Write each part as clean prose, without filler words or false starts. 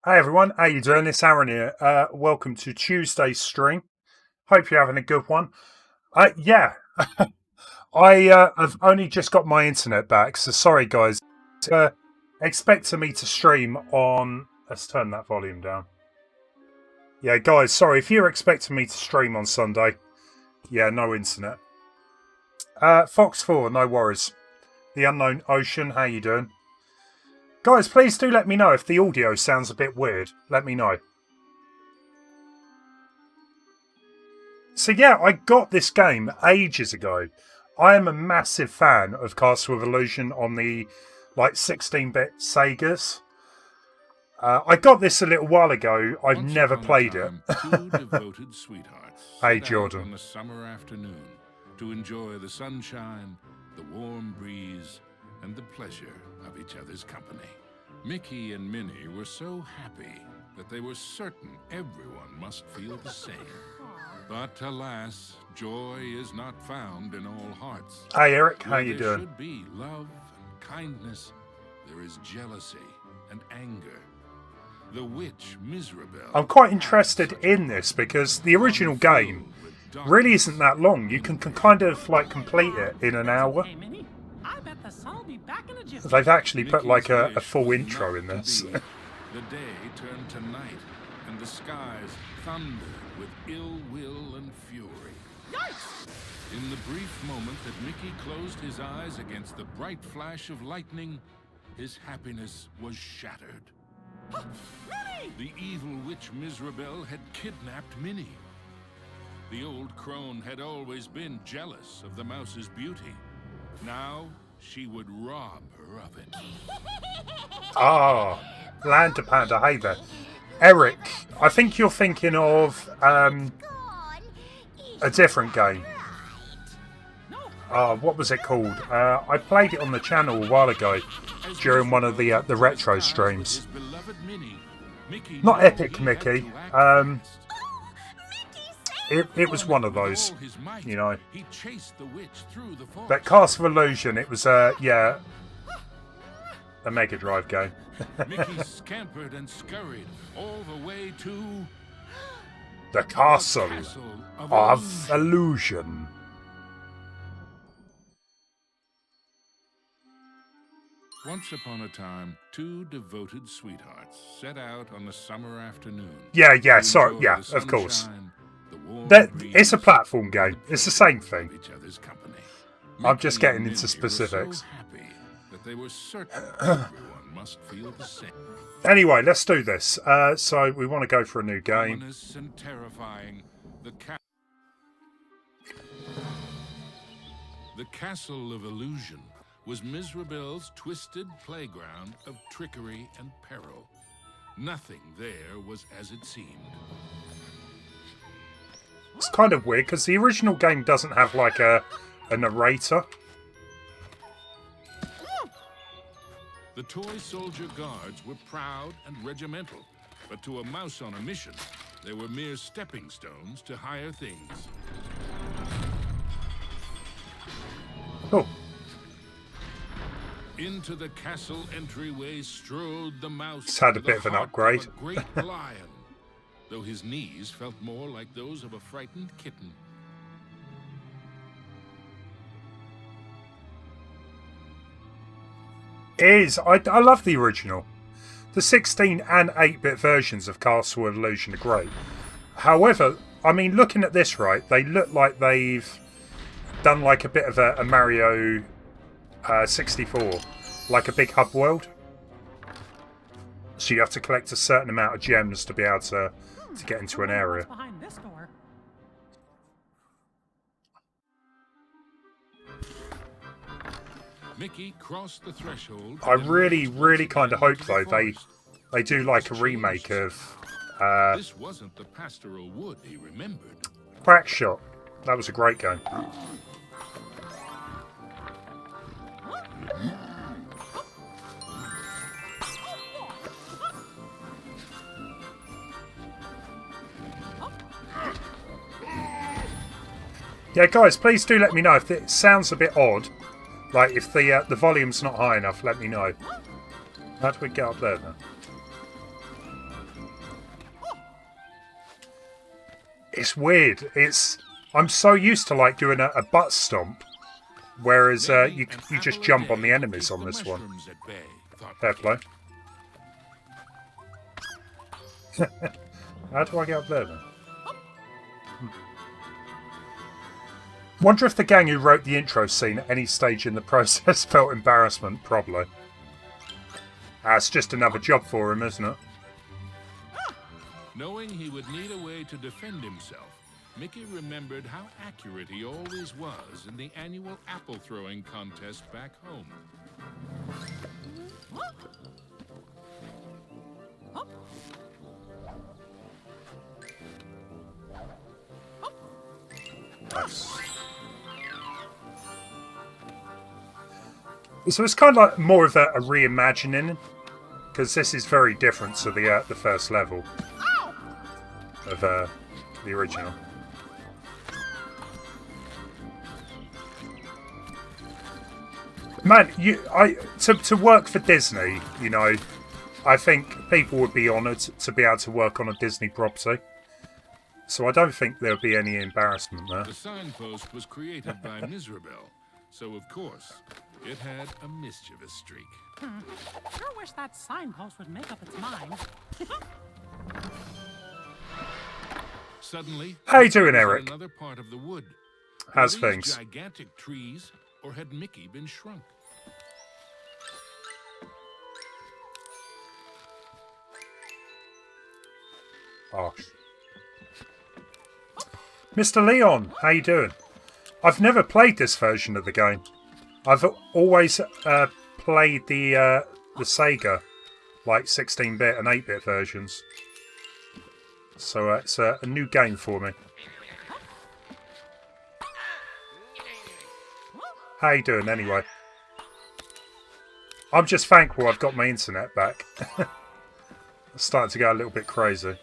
Hey everyone, how you doing? It's Aaron here. Welcome to Tuesday's stream. Hope you're having a good one. Yeah, I have only just got my internet back, so sorry guys. Expecting me to stream on. Let's turn that volume down. Yeah, guys, sorry if you're expecting me to stream on Sunday. Yeah, no internet. Fox 4, no worries. The Unknown Ocean, how you doing? Guys, please do let me know if the audio sounds a bit weird. Let me know. So yeah, I got this game ages ago. I am a massive fan of Castle of Illusion on the 16-bit Segas. I got this a little while ago. I've never played it. Two devoted sweethearts Hey, set out Jordan. on a summer afternoon to enjoy the sunshine, the warm breeze, and the pleasure of each other's company. Mickey and Minnie were so happy that they were certain everyone must feel the same. But alas, joy is not found in all hearts. Hey Eric, how Where you there doing? should be love and kindness, there is jealousy and anger. The witch Misrabel. I'm quite interested in this because the original game really isn't that long. You can kind of complete it in an hour. They've actually put a full intro in this. The day turned to night, and the skies thundered with ill will and fury. Yikes! In the brief moment that Mickey closed his eyes against the bright flash of lightning, his happiness was shattered. The evil witch Misrabel had kidnapped Minnie. The old crone had always been jealous of the mouse's beauty. Now she would rob her of it. Ah, Land to Panda. Hey there. Eric, I think you're thinking of a different game. What was it called? I played it on the channel a while ago during one of the retro streams. Not Epic Mickey. It was one of those, you know. But Castle of Illusion, it was a Megadrive game. Mickey scampered and scurried all the way to the Castle of Illusion. Once upon a time, two devoted sweethearts set out on a summer afternoon. Yeah, sorry, yeah, of course. It's a platform game. It's the same thing. I'm just getting into specifics. Anyway, let's do this. So we want to go for a new game. The Castle of Illusion was Misrabel's twisted playground of trickery and peril. Nothing there was as it seemed. It's kind of weird because the original game doesn't have a narrator. The toy soldier guards were proud and regimental, but to a mouse on a mission, they were mere stepping stones to higher things. Oh. Into the castle entryway strode the mouse. It's had a bit of an upgrade. A great lion, though his knees felt more like those of a frightened kitten. I love the original. The 16 and 8-bit versions of Castle of Illusion are great. However, I mean, looking at this, right, they look like they've done a bit of a Mario 64, like a big hub world. So you have to collect a certain amount of gems to be able to get into an area. Mickey crossed the threshold. I really kind of hope though they do a remake of this wasn't the pastoral wood he remembered. Crack Shot. That was a great game. Yeah, guys, please do let me know if it sounds a bit odd. If the volume's not high enough, let me know. How do we get up there then? It's weird. I'm so used to like doing a butt stomp, whereas you just jump on the enemies on this one. Fair play. How do I get up there then? Wonder if the gang who wrote the intro scene at any stage in the process felt embarrassment. Probably. It's just another job for him, isn't it? Knowing he would need a way to defend himself, Mickey remembered how accurate he always was in the annual apple throwing contest back home. Nice. So it's kind of like more of a reimagining, because this is very different to the first level of the original. Man, to work for Disney, you know, I think people would be honoured to be able to work on a Disney property. So I don't think there'll be any embarrassment there. The signpost was created by Miserable, so of course it had a mischievous streak. Sure wish that signpost would make up its mind. Suddenly, how you doing, Eric? Another part of the wood. How's Were things? these gigantic trees, or had Mickey been shrunk? Oh. Mr. Leon, how you doing? I've never played this version of the game. I've always played the Sega, like 16-bit and 8-bit versions. So it's a new game for me. How you doing anyway? I'm just thankful I've got my internet back. It's starting to go a little bit crazy.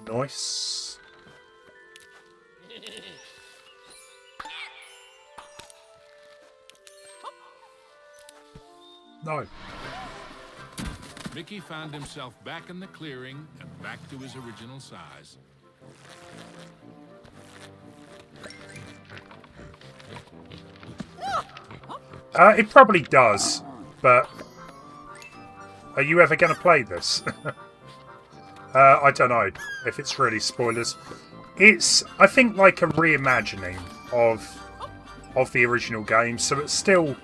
Nice. No. Mickey found himself back in the clearing and back to his original size. It probably does, but are you ever going to play this? I don't know if it's really spoilers. It's, I think, like a reimagining of the original game, so it's still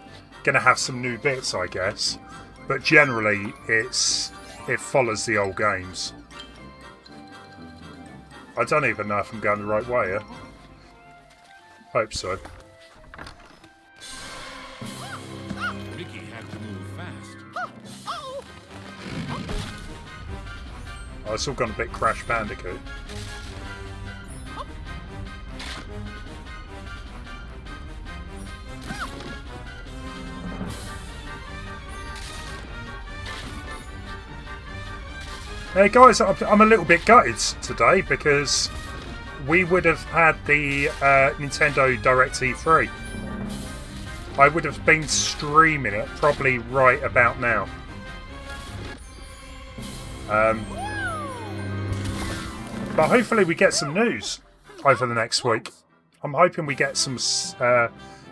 going to have some new bits, I guess. But generally, it follows the old games. I don't even know if I'm going the right way here. Hope so. Mickey had to move fast. Oh, it's all gone a bit Crash Bandicoot. Hey guys, I'm a little bit gutted today because we would have had the Nintendo Direct E3. I would have been streaming it probably right about now. But hopefully we get some news over the next week. I'm hoping we get some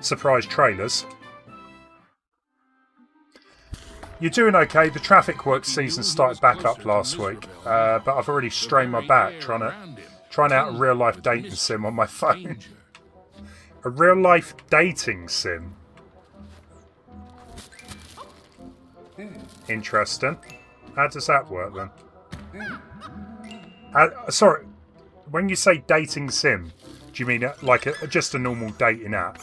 surprise trailers. You're doing okay. The Traffic Works season started back up last week, but I've already strained my back trying out a real-life dating sim on my phone. A real-life dating sim. Interesting. How does that work then? Sorry, when you say dating sim, do you mean like just a normal dating app?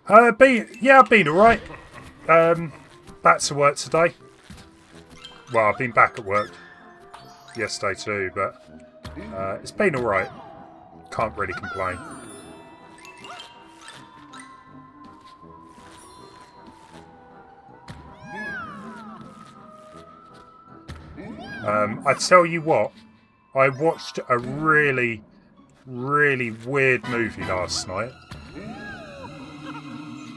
I've been alright. Back to work today. Well, I've been back at work yesterday too, but it's been alright. Can't really complain. I tell you what, I watched a really, really weird movie last night.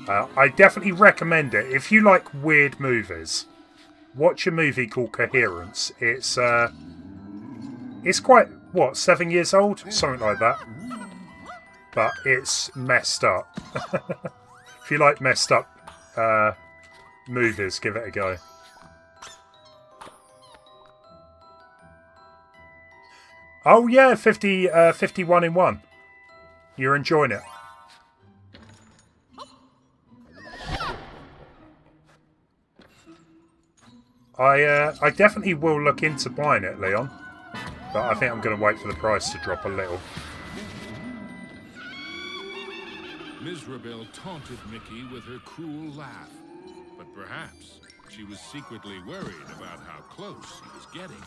I definitely recommend it. If you like weird movies, watch a movie called Coherence. It's quite, what, 7 years old? Something like that. But it's messed up. If you like messed up movies, give it a go. Oh yeah, 51 in 1. You're enjoying it. I definitely will look into buying it, Leon. But I think I'm going to wait for the price to drop a little. Mizrabel taunted Mickey with her cruel laugh, but perhaps she was secretly worried about how close he was getting.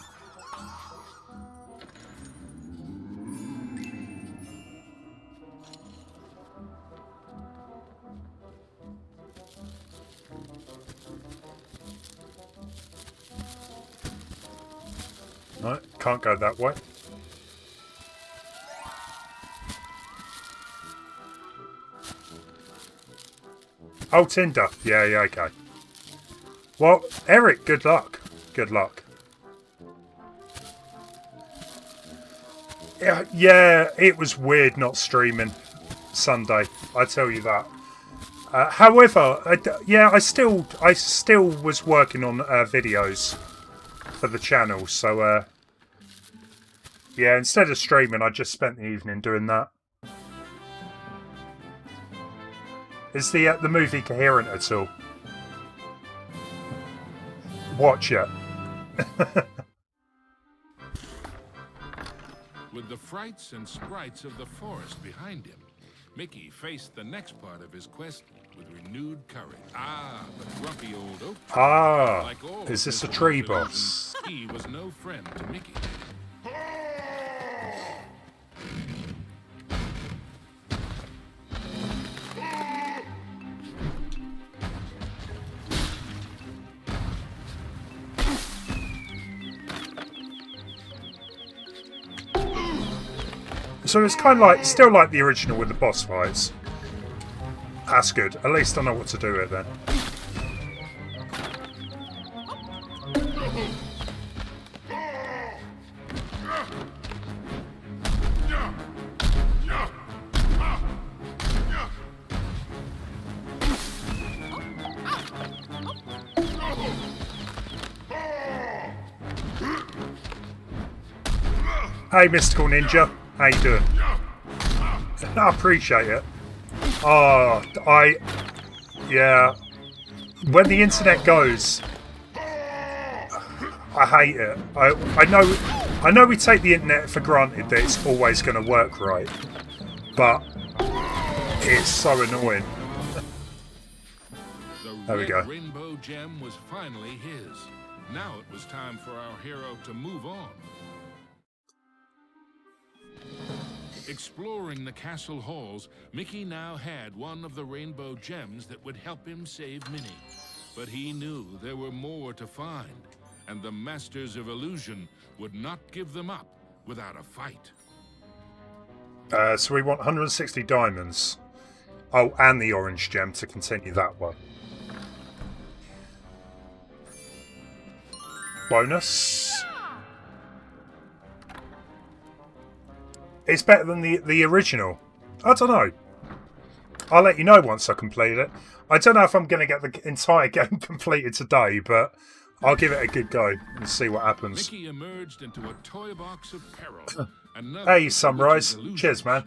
No, can't go that way. Oh, Tinder. Yeah, okay. Well, Eric, good luck. Good luck. Yeah, it was weird not streaming Sunday. I tell you that. However, I still was working on videos for the channel. So, yeah, instead of streaming, I just spent the evening doing that. Is the movie coherent at all? Watch it. With the frights and sprites of the forest behind him, Mickey faced the next part of his quest with renewed courage. Ah, the grumpy old oak tree. Ah, Like all is this a Mr. tree Illusion, boss? He was no friend to Mickey. So it's kind of like, still like the original with the boss fights. That's good. At least I know what to do with it then. Hey, Mystical Ninja. How you doing? I appreciate it. Oh, yeah. When the internet goes, I hate it. I know we take the internet for granted that it's always going to work right, but it's so annoying. There we go. The rainbow gem was finally his. Now it was time for our hero to move on. Exploring the castle halls, Mickey now had one of the rainbow gems that would help him save Minnie. But he knew there were more to find, and the Masters of Illusion would not give them up without a fight. So we want 160 diamonds. Oh, and the orange gem to continue that way. Bonus. It's better than the original. I don't know. I'll let you know once I complete it. I don't know if I'm going to get the entire game completed today, but I'll give it a good go and see what happens. Mickey emerged into a toy box of peril. Hey, Sunrise. Cheers, man.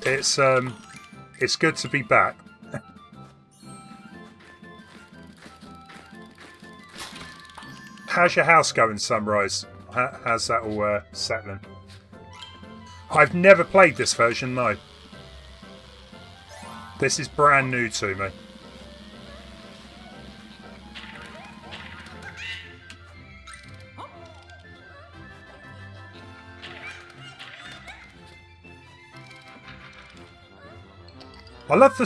It's good to be back. How's your house going, Sunrise? How's that all settling? I've never played this version, no. This is brand new to me. I love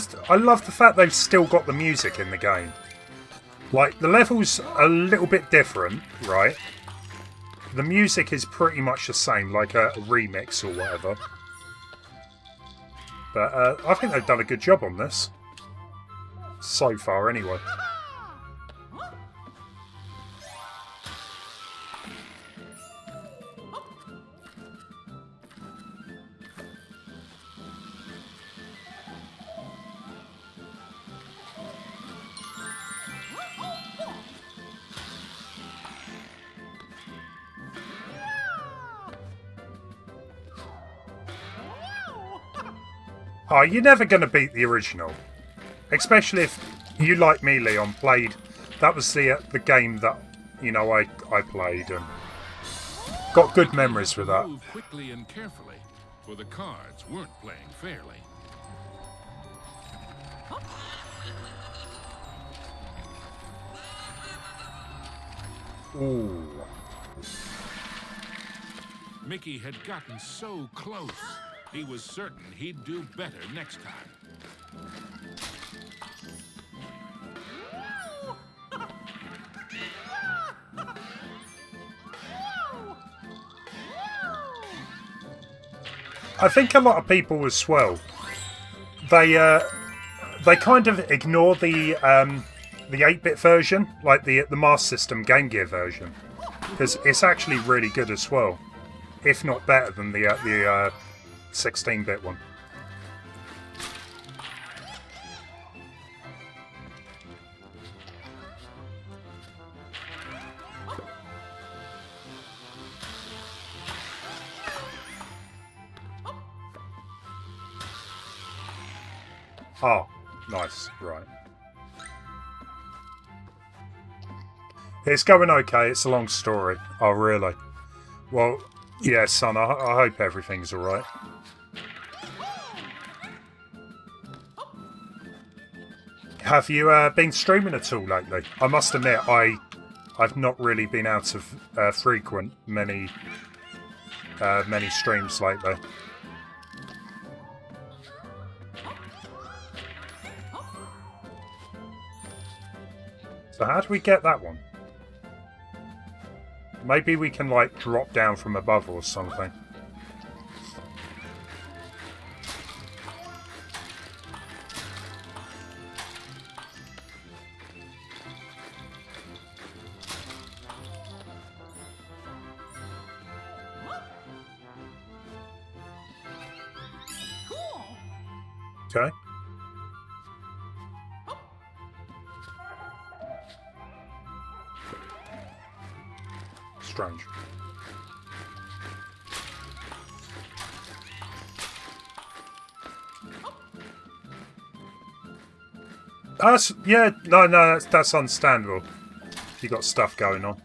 the fact they've still got the music in the game. Like, the level's a little bit different, right? The music is pretty much the same, like a remix or whatever. But I think they've done a good job on this. So far, anyway. Oh, you're never going to beat the original. Especially if you, like me, Leon, played... That was the game that, you know, I played and got good memories with that. Move quickly and carefully, for the cards weren't playing fairly. Ooh. Mickey had gotten so close. He was certain he'd do better next time. I think a lot of people as well, they kind of ignore the 8-bit version, like the Master System Game Gear version, because it's actually really good as well, if not better than the 16-bit one. Oh, nice, right. It's going okay, it's a long story. Oh, really? Well, yeah, son, I hope everything's alright. Have you been streaming at all lately? I must admit, I've not really been out of frequent many streams lately. So how do we get that one? Maybe we can, like, drop down from above or something. Okay. Strange. Yeah, no, that's understandable. You got stuff going on.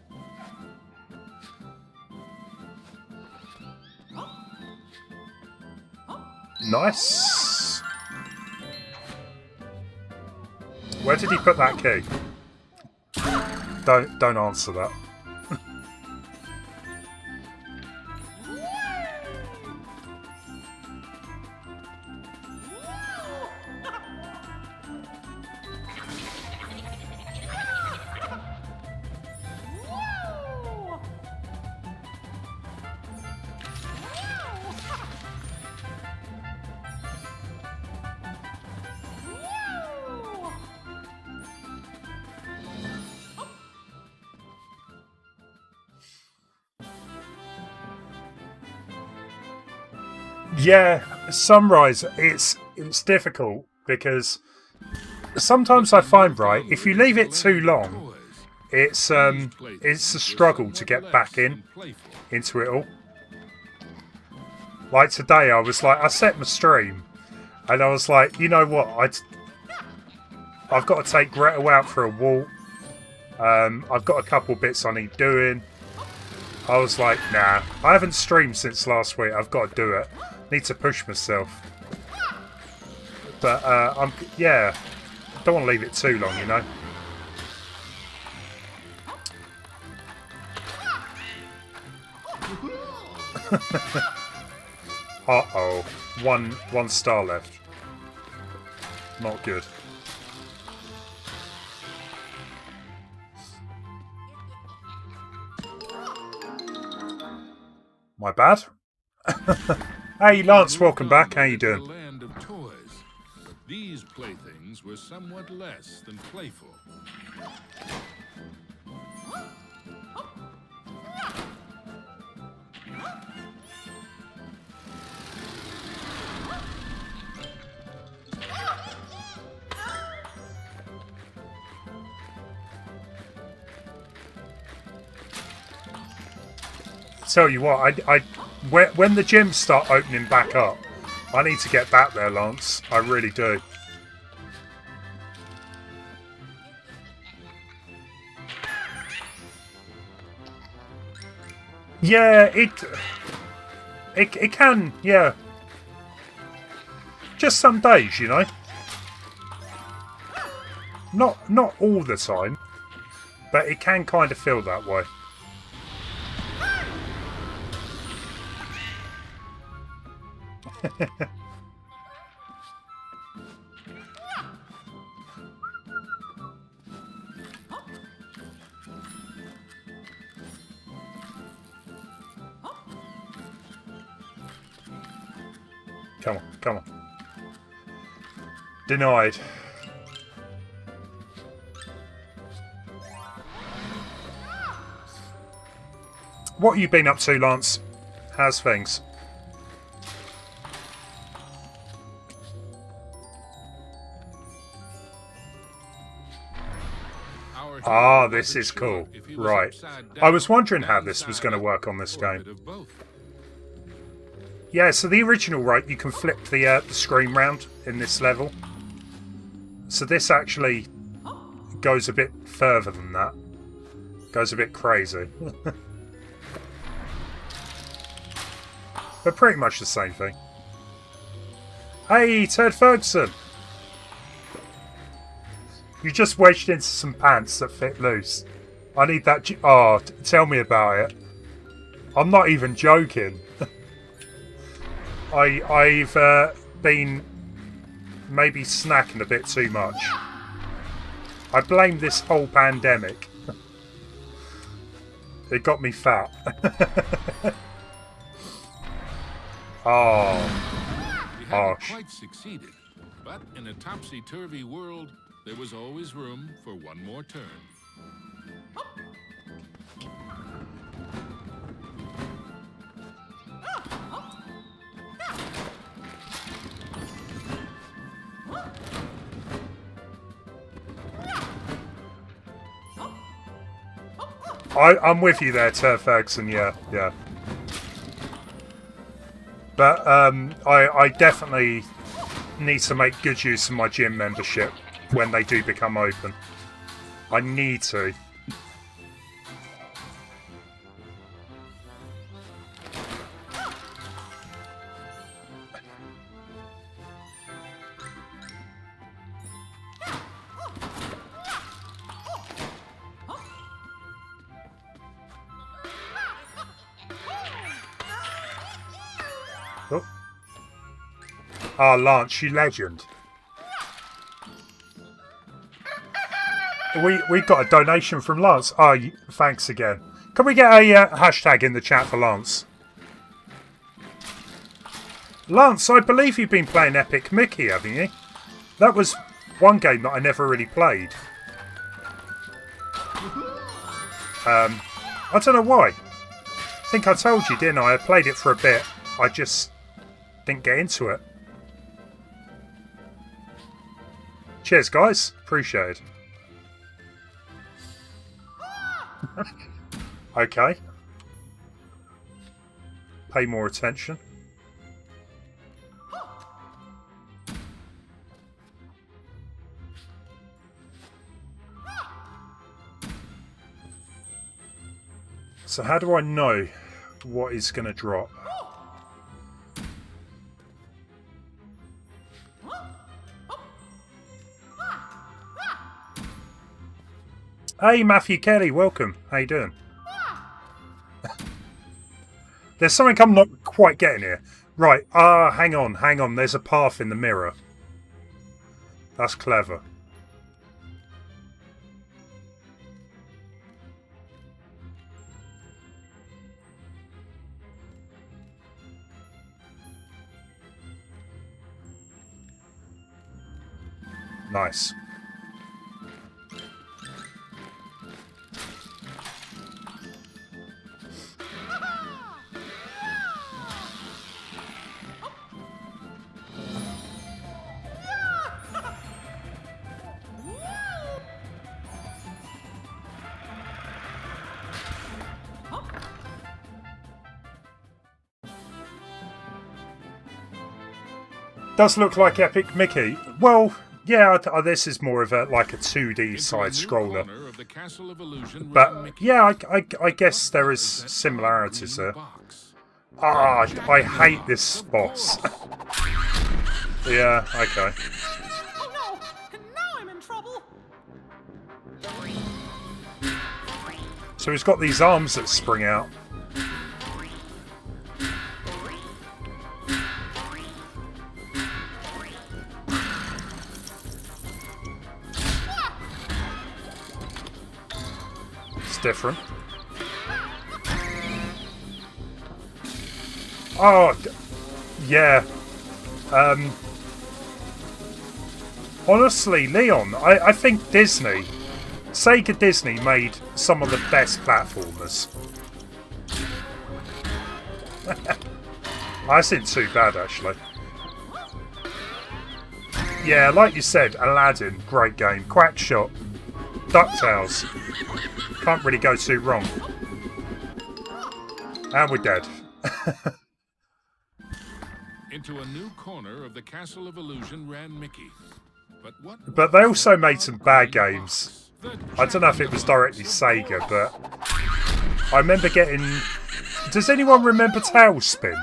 Nice. Where did he put that key? Don't answer that. Yeah, Sunrise, it's difficult because sometimes I find, right, if you leave it too long, it's a struggle to get back into it all. Like today, I was like, I set my stream, and I was like, you know what, I've got to take Gretel out for a walk. I've got a couple bits I need doing. I was like, nah, I haven't streamed since last week. I've got to do it. Need to push myself. But yeah, don't want to leave it too long, you know. Uh-oh, one star left. Not good. My bad. Hey, Lance, welcome back. How you The doing? land of toys, but these playthings were somewhat less than playful. Tell you what, when the gyms start opening back up, I need to get back there, Lance. I really do. Yeah, it can, yeah. Just some days, you know. Not all the time, but it can kind of feel that way. Come on, come on. Denied. What have you been up to, Lance? How's things? Ah, this is cool. Right. I was wondering how this was going to work on this game. Yeah, so the original, right, you can flip the screen round in this level. So this actually goes a bit further than that. Goes a bit crazy. But pretty much the same thing. Hey, Ted Ferguson! You just wedged into some pants that fit loose. I need that... Oh, tell me about it. I'm not even joking. I've been maybe snacking a bit too much. I blame this whole pandemic. It got me fat. Oh, We hadn't harsh. quite succeeded, but in a topsy-turvy world, there was always room for one more turn. I'm with you there, Turf Ferguson. Yeah, yeah. But I definitely need to make good use of my gym membership when they do become open. I need to. Oh. Ah, Lance, you legend. We got a donation from Lance. Oh, thanks again. Can we get a hashtag in the chat for Lance? Lance, I believe you've been playing Epic Mickey, haven't you? That was one game that I never really played. I don't know why. I think I told you, didn't I? I played it for a bit. I just didn't get into it. Cheers, guys. Appreciate it. Okay. Pay more attention. So how do I know what is going to drop? Hey, Matthew Kelly, welcome. How you doing? There's something I'm not quite getting here. Right, hang on. There's a path in the mirror. That's clever. Nice. Does look like Epic Mickey. Well, yeah, this is more of a like a 2D side scroller. But yeah, I guess there is similarities there. Ah, I hate this boss. Yeah, okay. Oh no! Now I'm in trouble! So he's got these arms that spring out. It's different. Oh, yeah. Honestly, Leon, I think Sega Disney made some of the best platformers. That isn't too bad, actually. Yeah, like you said, Aladdin, great game. Quackshot, DuckTales. Can't really go too wrong. And we're dead. Into a new corner of the Castle of Illusion ran Mickey. But they also made some bad games. I don't know if it was directly Sega, but I remember getting... Does anyone remember Tailspin?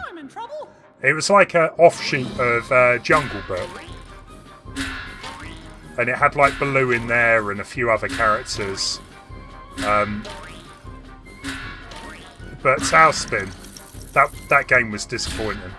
It was like an offshoot of Jungle Book. And it had like Baloo in there and a few other characters. But Tailspin, that game was disappointing.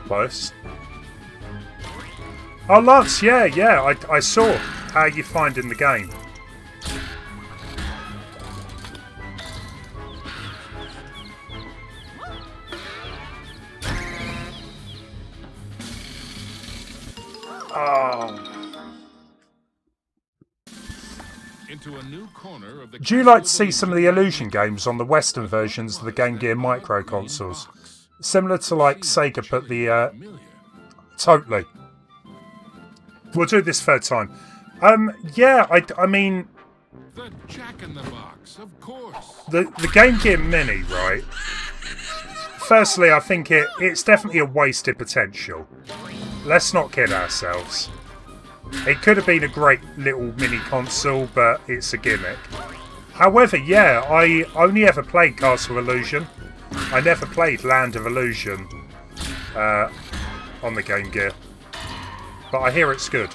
Close. Oh, Lance, yeah, I saw how you find in the game. Into a new corner of the Do you like to see some of the Illusion games on the Western versions of the Game Gear Micro consoles? Similar to like Sega put the... Totally. We'll do this third time. Yeah, I mean... The Jack-in-the-Box, of course. The Game Gear Mini, right? Firstly, I think it's definitely a wasted potential. Let's not kid ourselves. It could have been a great little mini console, but it's a gimmick. However, yeah, I only ever played Castle Illusion. I never played Land of Illusion on the Game Gear. But I hear it's good.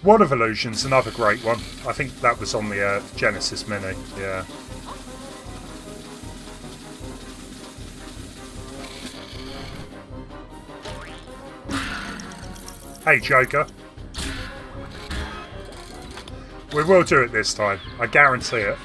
World of Illusion's another great one. I think that was on the Genesis Mini, yeah. Hey, Joker. We will do it this time. I guarantee it.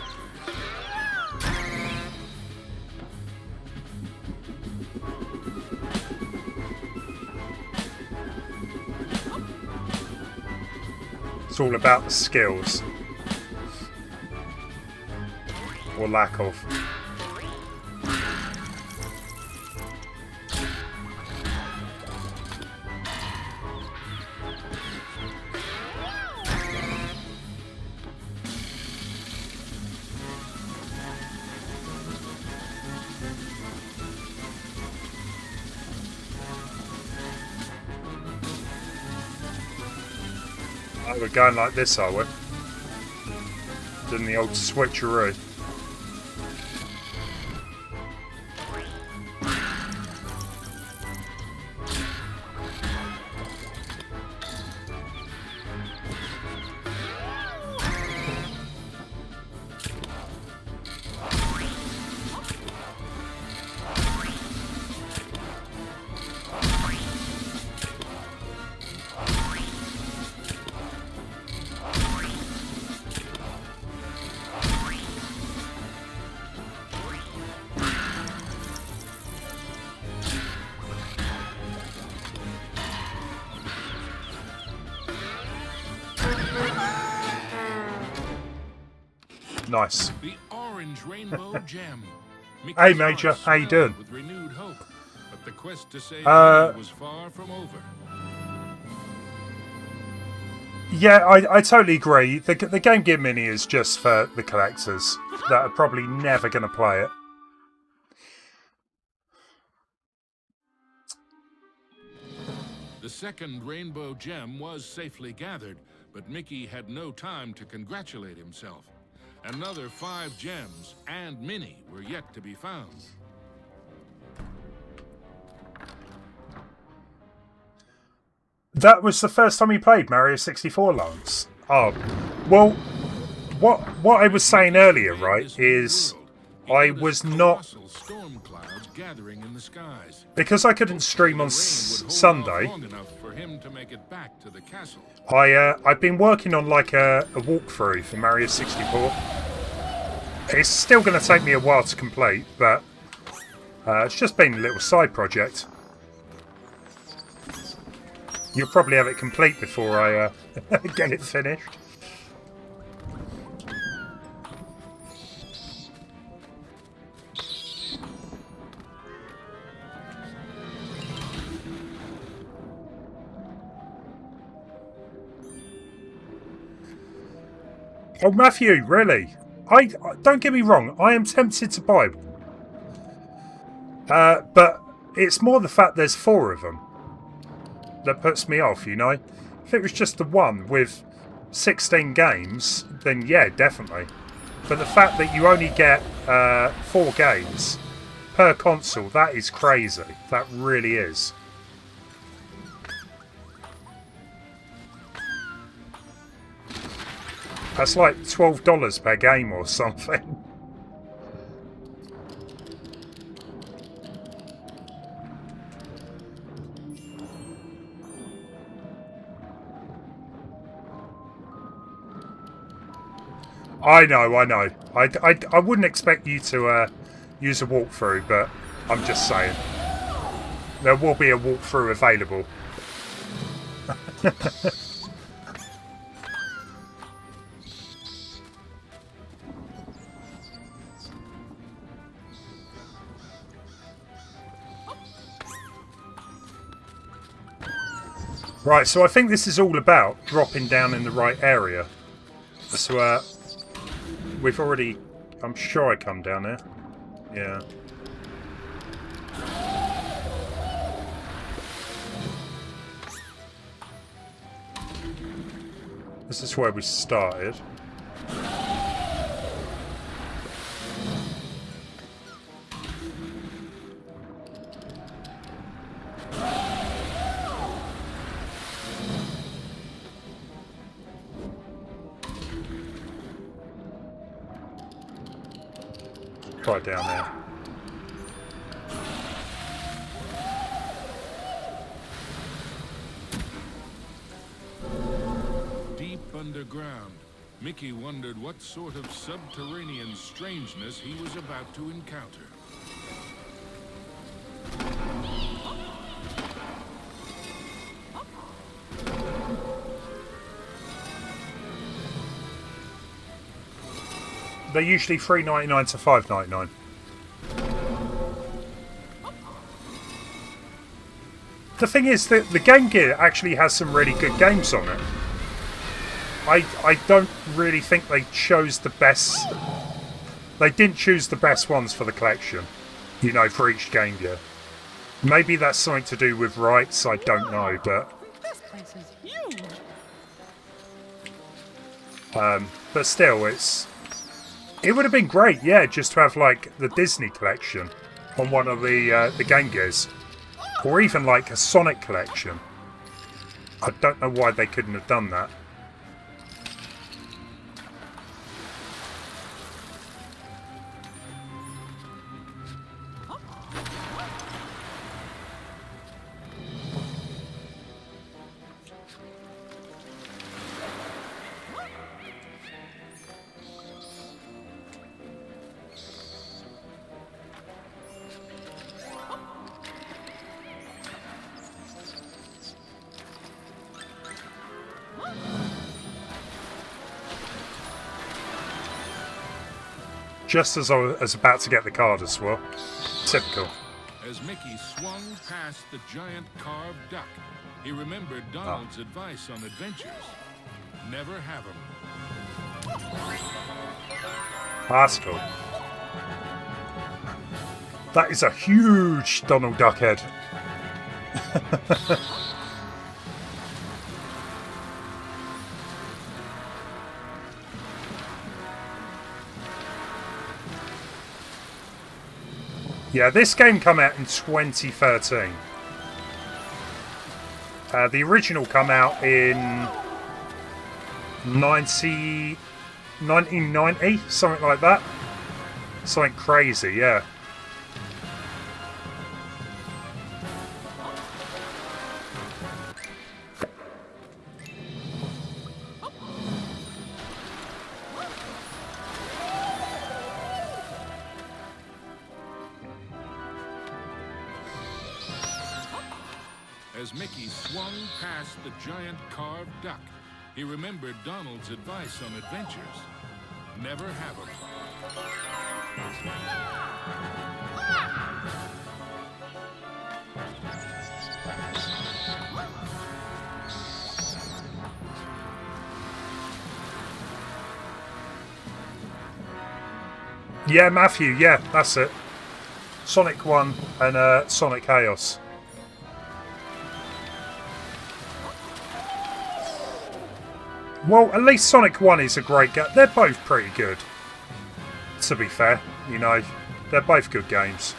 It's all about the skills. Or lack of. Oh, we're going like this, are we? Doing the old switcheroo. Nice. The orange rainbow gem. Mickey's Hey, Major, heart how you swelled doing? with renewed hope, but the quest to save Minnie was far from over. Yeah, I totally agree. The Game Gear Mini is just for the collectors that are probably never going to play it. The second rainbow gem was safely gathered, but Mickey had no time to congratulate himself. Another 5 gems and Minnie were yet to be found. That was the first time he played Mario 64, Lance. Oh, well, what I was saying earlier, right, is I was not, storm clouds gathering in the skies. because I couldn't stream on Sunday. Long enough for him to make it back to the castle. I've been working on like a walkthrough for Mario 64. It's still going to take me a while to complete, but it's just been a little side project. You'll probably have it complete before I get it finished. Oh, Matthew, really? I don't get me wrong. I am tempted to buy one, but it's more the fact there's 4 of them that puts me off. You know, if it was just the one with 16 games, then yeah, definitely. But the fact that you only get 4 games per console, that is crazy. That really is. That's like $12 per game or something. I know. I wouldn't expect you to use a walkthrough, but I'm just saying. There will be a walkthrough available. Right, so I think this is all about dropping down in the right area. So, we've already... I'm sure I come down there. Yeah. This is where we started. Try down there. Deep underground, Mickey wondered what sort of subterranean strangeness he was about to encounter. They're usually $3.99 to $5.99. The thing is that the Game Gear actually has some really good games on it. I don't really think they chose the best. They didn't choose the best ones for the collection, you know, for each Game Gear. Maybe that's something to do with rights, I don't know, but This place is huge. but still, it would have been great, yeah, just to have like the Disney collection on one of the Game Gears, or even like a Sonic collection. I don't know why they couldn't have done that. just as I was about to get the card as well. Typical. As Mickey swung past the giant carved duck, he remembered Donald's advice on adventures. Never have 'em. That's cool. That is a huge Donald Duck head. Yeah, this game came out in 2013. The original came out in 1990, something like that. Something crazy, yeah. As Mickey swung past the giant carved duck, he remembered Donald's advice on adventures. Never have 'em. Yeah, Matthew, yeah, that's it. Sonic 1 and Sonic Chaos. Well, at least Sonic 1 is a great game. They're both pretty good, to be fair. You know, they're both good games.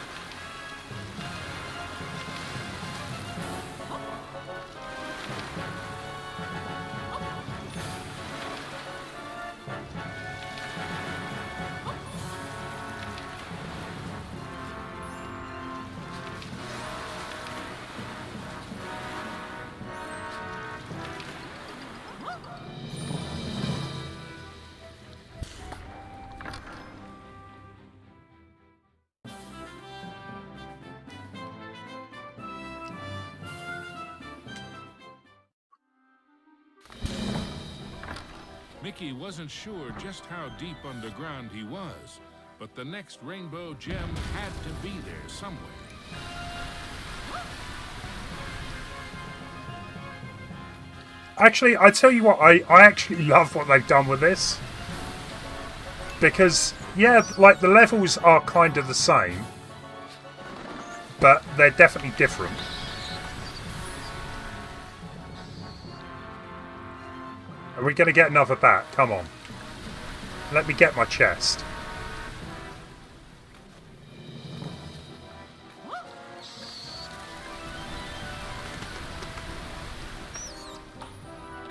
Mickey wasn't sure just how deep underground he was, but the next rainbow gem had to be there somewhere. Actually, I tell you what, I actually love what they've done with this. Because, yeah, like the levels are kind of the same, but they're definitely different. Are we going to get another bat? Come on. Let me get my chest.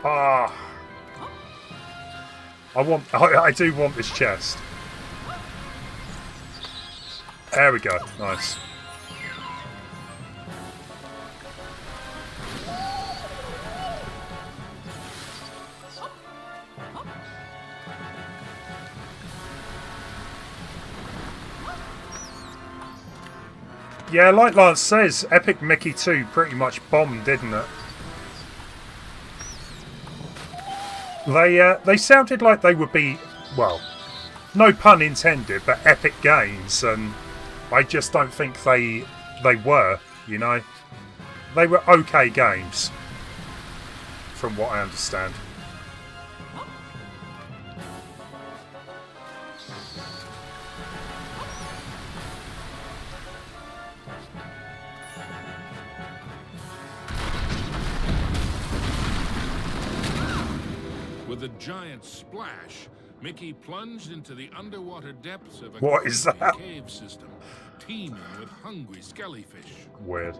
Ah. I do want this chest. There we go. Nice. Yeah, like Lance says, Epic Mickey 2 pretty much bombed, didn't it? They sounded like they would be, well, no pun intended, but epic games, and I just don't think they were, you know? They were okay games, from what I understand. With a giant splash, Mickey plunged into the underwater depths of a What is creepy that? cave system, teeming with hungry skellyfish. Weird.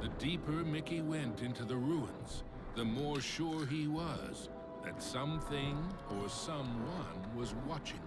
The deeper Mickey went into the ruins, the more sure he was that something or someone was watching him.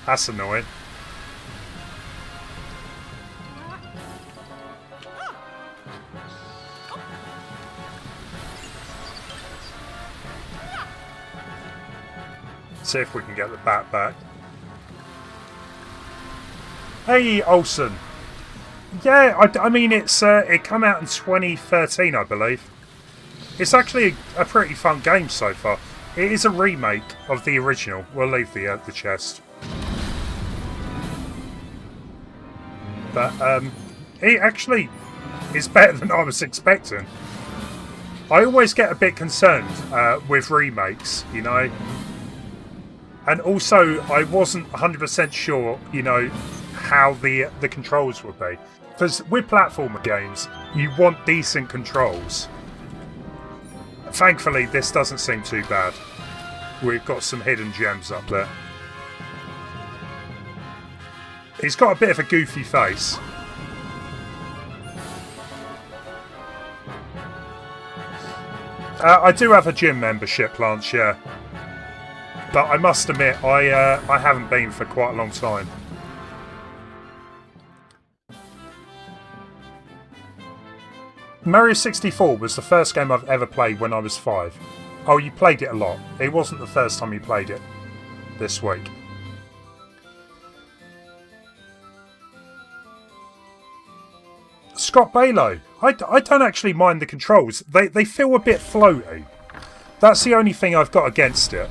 That's annoying. See if we can get the bat back. Hey, Olsen. Yeah, I mean, it came out in 2013, I believe. It's actually a pretty fun game so far. It is a remake of the original. We'll leave the chest. But it actually is better than I was expecting. I always get a bit concerned with remakes, you know. And also, I wasn't 100% sure, you know, how the controls would be. Because with platformer games, you want decent controls. Thankfully, this doesn't seem too bad. We've got some hidden gems up there. He's got a bit of a goofy face. I do have a gym membership, Lance, yeah. But I must admit, I haven't been for quite a long time. Mario 64 was the first game I've ever played when I was 5. Oh, you played it a lot. It wasn't the first time you played it this week. Scott Balow. I don't actually mind the controls. They feel a bit floaty. That's the only thing I've got against it.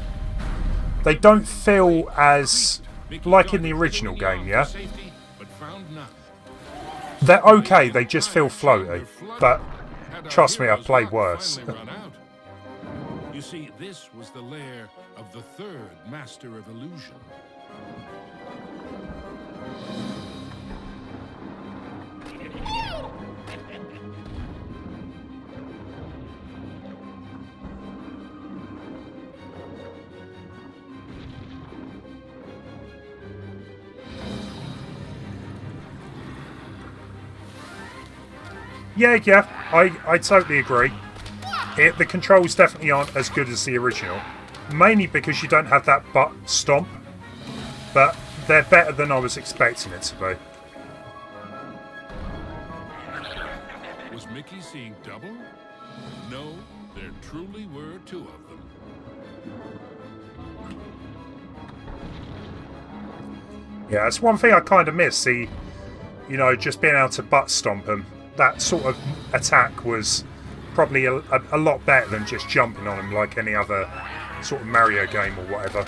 They don't feel as like in the original game, yeah? They're okay, they just feel floaty. But trust me, I've played worse. You see, this was the lair of the third master of illusion. Yeah, I totally agree. The controls definitely aren't as good as the original. Mainly because you don't have that butt stomp. But they're better than I was expecting it to be. Was Mickey seeing double? No, there truly were two of them. Yeah, that's one thing I kind of miss. You know, just being able to butt stomp them. That sort of attack was probably a lot better than just jumping on him like any other sort of Mario game or whatever.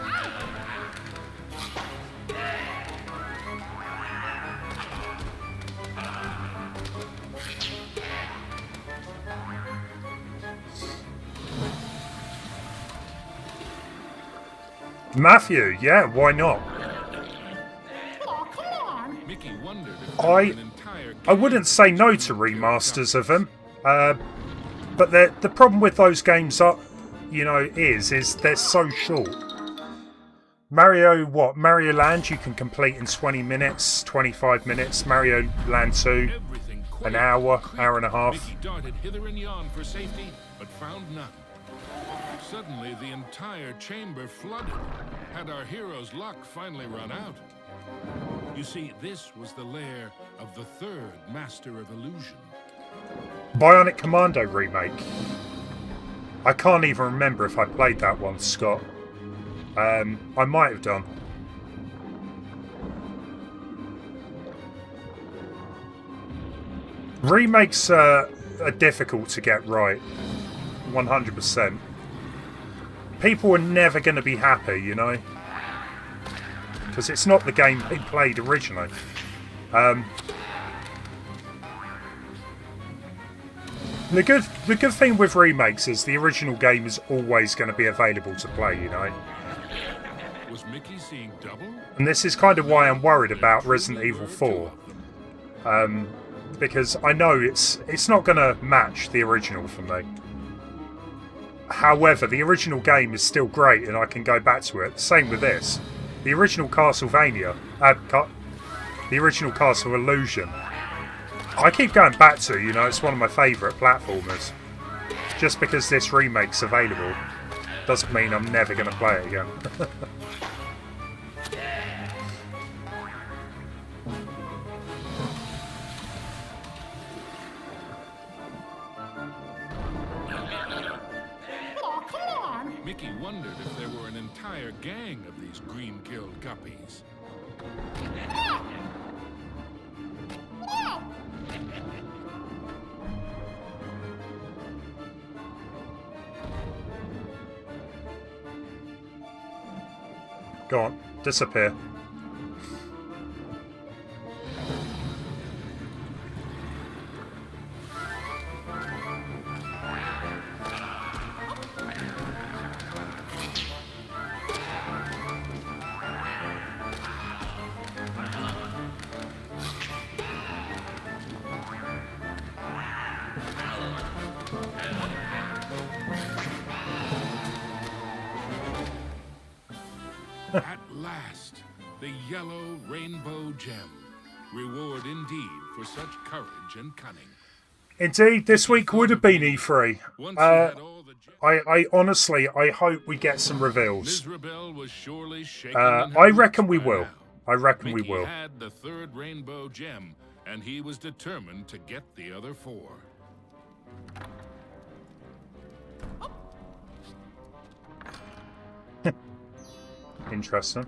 Matthew, yeah, why not? Mickey wondered if an entire I wouldn't say no to remasters of them, but the problem with those games are, you know, is they're so short. Mario Land you can complete in 20 minutes, 25 minutes. Mario Land 2, an hour and a half. Mickey darted hither and yon for safety, but found none. Suddenly, the entire chamber flooded. Had our hero's luck finally run out? You see, this was the lair of the third master of illusion. Bionic Commando remake. I can't even remember if I played that one, Scott. I might have done. Remakes are difficult to get right. 100%. People are never going to be happy, you know? Because it's not the game they played originally. The good thing with remakes is the original game is always going to be available to play, you know? Was Mickey seeing double? And this is kind of why I'm worried about Resident Evil 4. Because I know it's not going to match the original for me. However, the original game is still great and I can go back to it. Same with this. The original Castlevania, the original Castle Illusion, I keep going back to, you know, it's one of my favourite platformers. Just because this remake's available doesn't mean I'm never going to play it again. wondered if there were an entire gang of these green-killed guppies. Go on, disappear. At last, the yellow rainbow gem. Reward indeed for such courage and cunning. Indeed, this week would have been E3. Once he had all the I honestly, I hope we get some reveals. Mizrabel was surely shaken in her I reckon boots we by will. now. I reckon we Mickey will. had the third rainbow gem, and he was determined to get the other four. Interesting.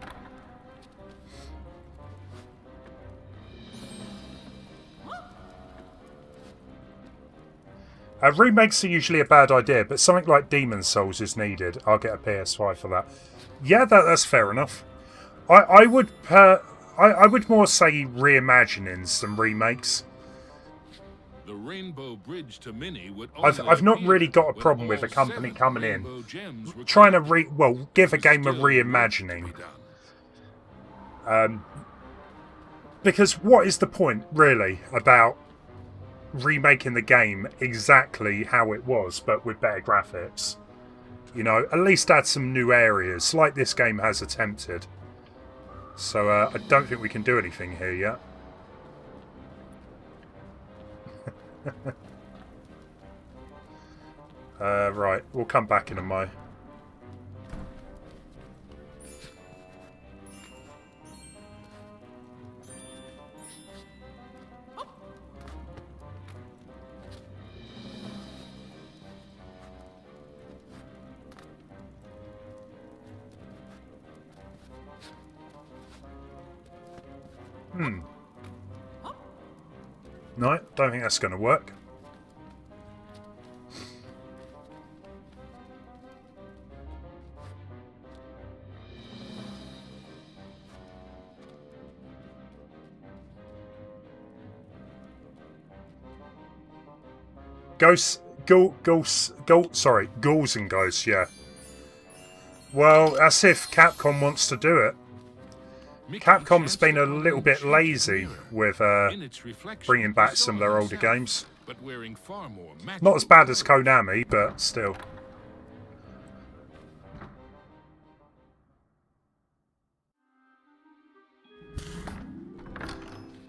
Remakes are usually a bad idea, but something like Demon's Souls is needed. I'll get a PS5 for that. Yeah, that's fair enough. I would more say reimaginings than remakes. The Rainbow Bridge to Mini would I've not really got a problem with a company coming in trying to give a game a reimagining. Because what is the point really about remaking the game exactly how it was but with better graphics? You know, at least add some new areas like this game has attempted. So I don't think we can do anything here yet. Right, we'll come back in a mo. No, don't think that's going to work. Ghouls and ghosts, yeah. Well, that's if Capcom wants to do it. Capcom's been a little bit lazy with bringing back some of their older games. Not as bad as Konami, but still.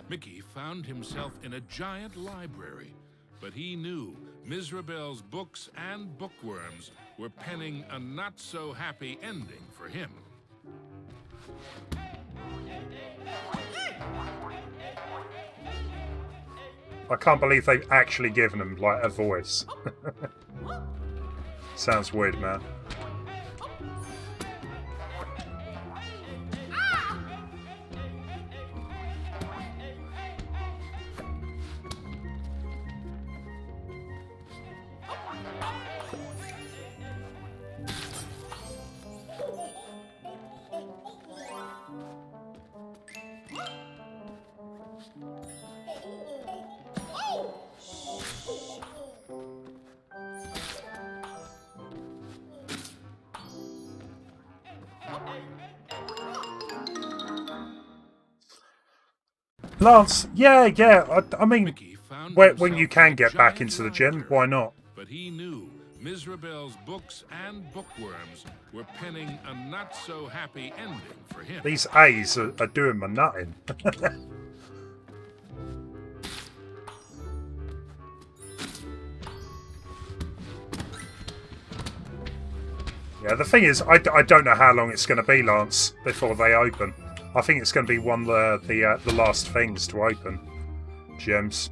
Mickey found himself in a giant library, but he knew Mizrabel's books and bookworms were penning a not-so-happy ending for him. I can't believe they've actually given him, like, a voice. Sounds weird, man. Lance, yeah. I mean, when you can get back into the gym, why not? But he knew Mizrabel's books and bookworms were penning a not-so-happy ending for him. These A's are doing my nutting. Yeah, the thing is, I don't know how long it's going to be, Lance, before they open. I think it's going to be one of the last things to open. Gems.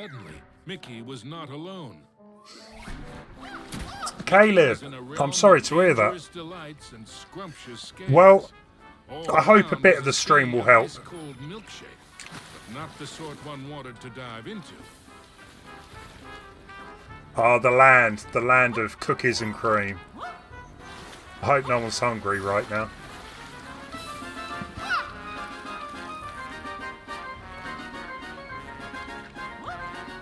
suddenly, Mickey was not alone. Caleb, In a I'm realm sorry of to hear that. dangerous delights and scrumptious scales. Well, All I hope a around bit was of the sea stream will of help. ice-cold milkshake, but not the sort one wanted to dive into. Ah, the land of cookies and cream. I hope no one's hungry right now.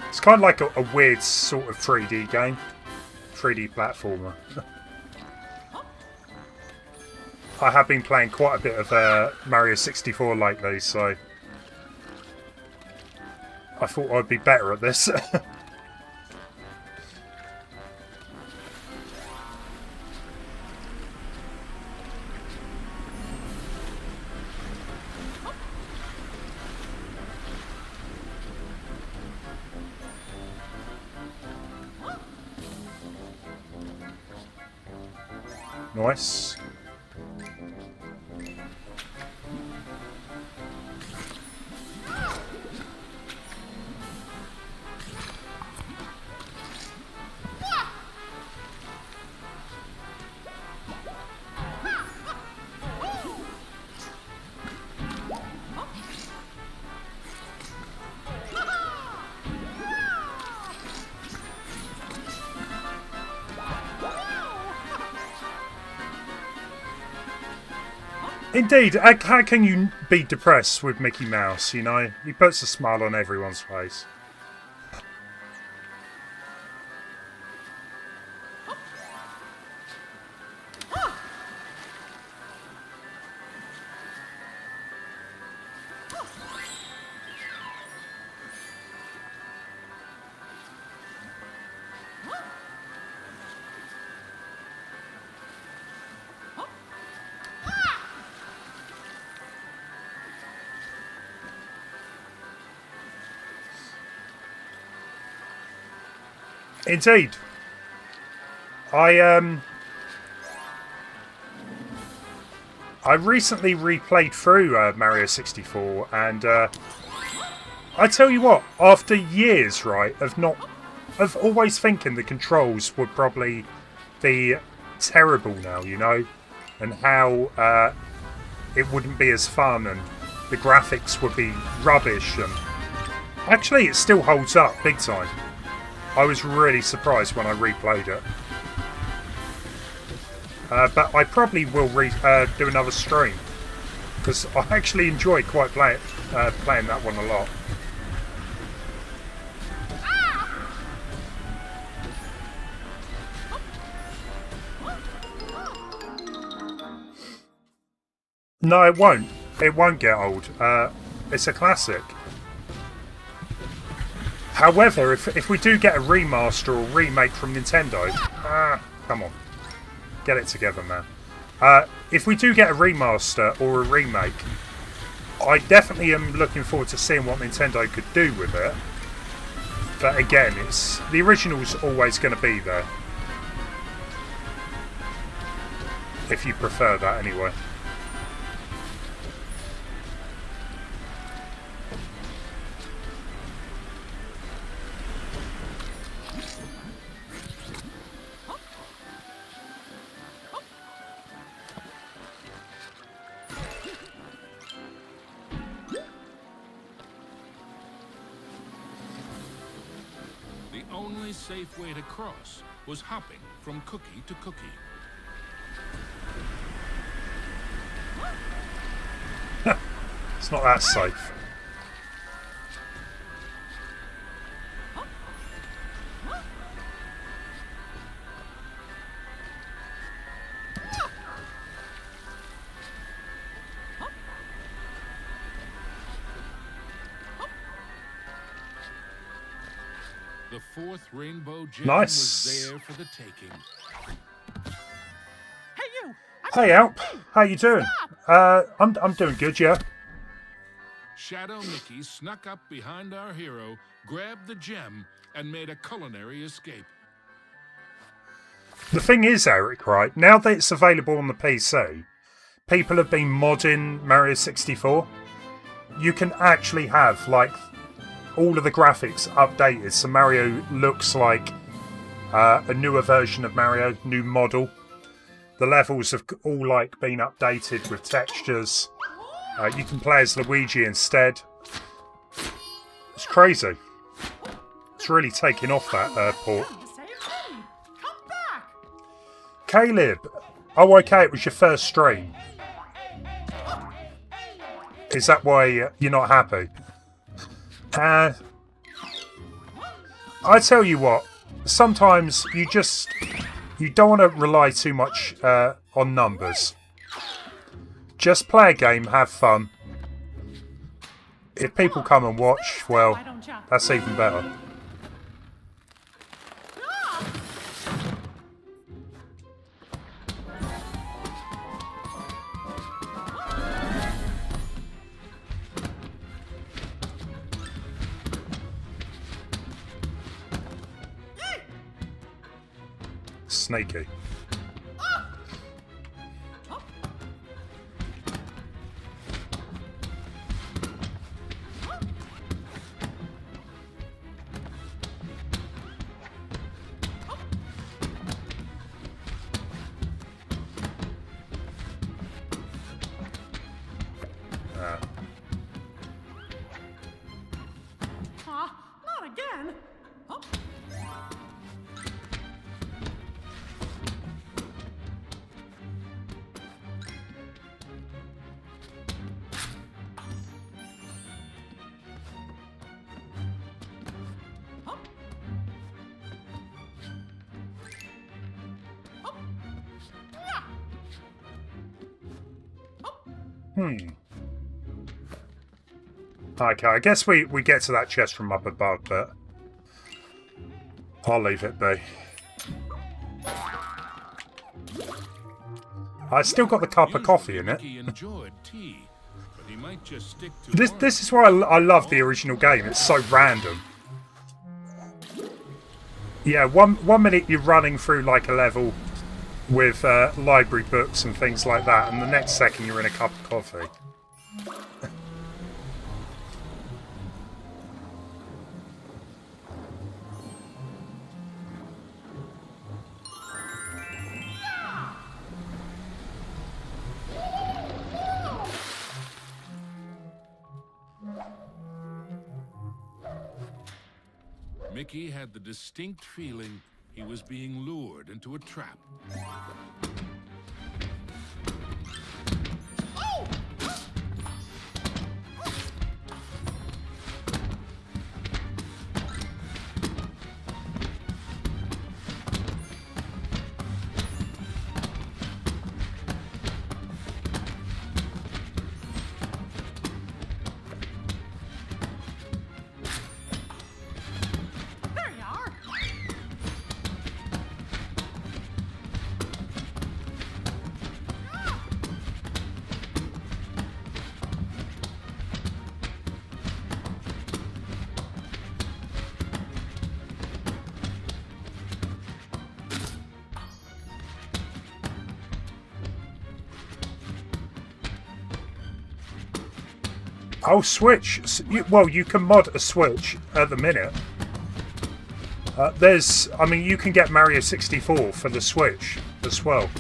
It's kind of like a weird sort of 3D game. 3D platformer. I have been playing quite a bit of Mario 64 lately, so I thought I'd be better at this. Nice. Indeed, how can you be depressed with Mickey Mouse, you know? He puts a smile on everyone's face. Indeed. I recently replayed through Mario 64, and I tell you what, after years, right, of always thinking the controls would probably be terrible now, you know, and how it wouldn't be as fun and the graphics would be rubbish, and actually it still holds up big time. I was really surprised when I replayed it. But I probably will do another stream, because I actually enjoy quite playing that one a lot. No, it won't. It won't get old. It's a classic. However, if we do get a remaster or remake from Nintendo... come on. Get it together, man. If we do get a remaster or a remake, I definitely am looking forward to seeing what Nintendo could do with it. But again, the original's always going to be there. If you prefer that, anyway. The only safe way to cross was hopping from cookie to cookie. It's not that safe. The fourth rainbow gem Nice. was there for the taking. Hey, you! Hey, Alp. How you doing? I'm doing good, yeah. Shadow Mickey snuck up behind our hero, grabbed the gem, and made a culinary escape. The thing is, Eric, right, now that it's available on the PC, people have been modding Mario 64. You can actually have, like, all of the graphics updated, so Mario looks like a newer version of Mario, new model. The levels have all like been updated with textures. You can play as Luigi instead. It's crazy. It's really taking off that port. Caleb! Oh, okay, it was your first stream. Is that why you're not happy? I tell you what, sometimes you don't want to rely too much on numbers. Just play a game, have fun. If people come and watch, well, that's even better. Sneaky. Not again. Oh. Okay, I guess we get to that chest from up above, but I'll leave it be. I still got the cup of coffee in it. This is why I love the original game. It's so random. Yeah, one minute you're running through like a level with library books and things like that, and the next second you're in a cup of coffee. Mickey had the distinct feeling he was being lured into a trap. Oh, Switch. Well, you can mod a Switch at the minute. I mean, you can get Mario 64 for the Switch as well.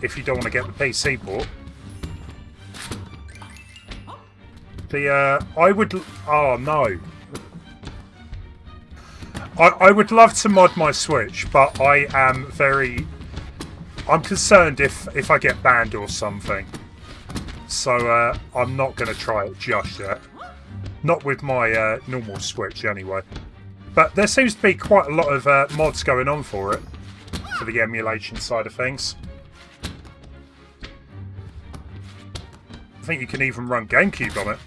If you don't want to get the PC port. Oh no. I would love to mod my Switch, but I'm concerned if I get banned or something. So I'm not going to try it just yet. Not with my normal Switch anyway. But there seems to be quite a lot of mods going on for it. For the emulation side of things. I think you can even run GameCube on it.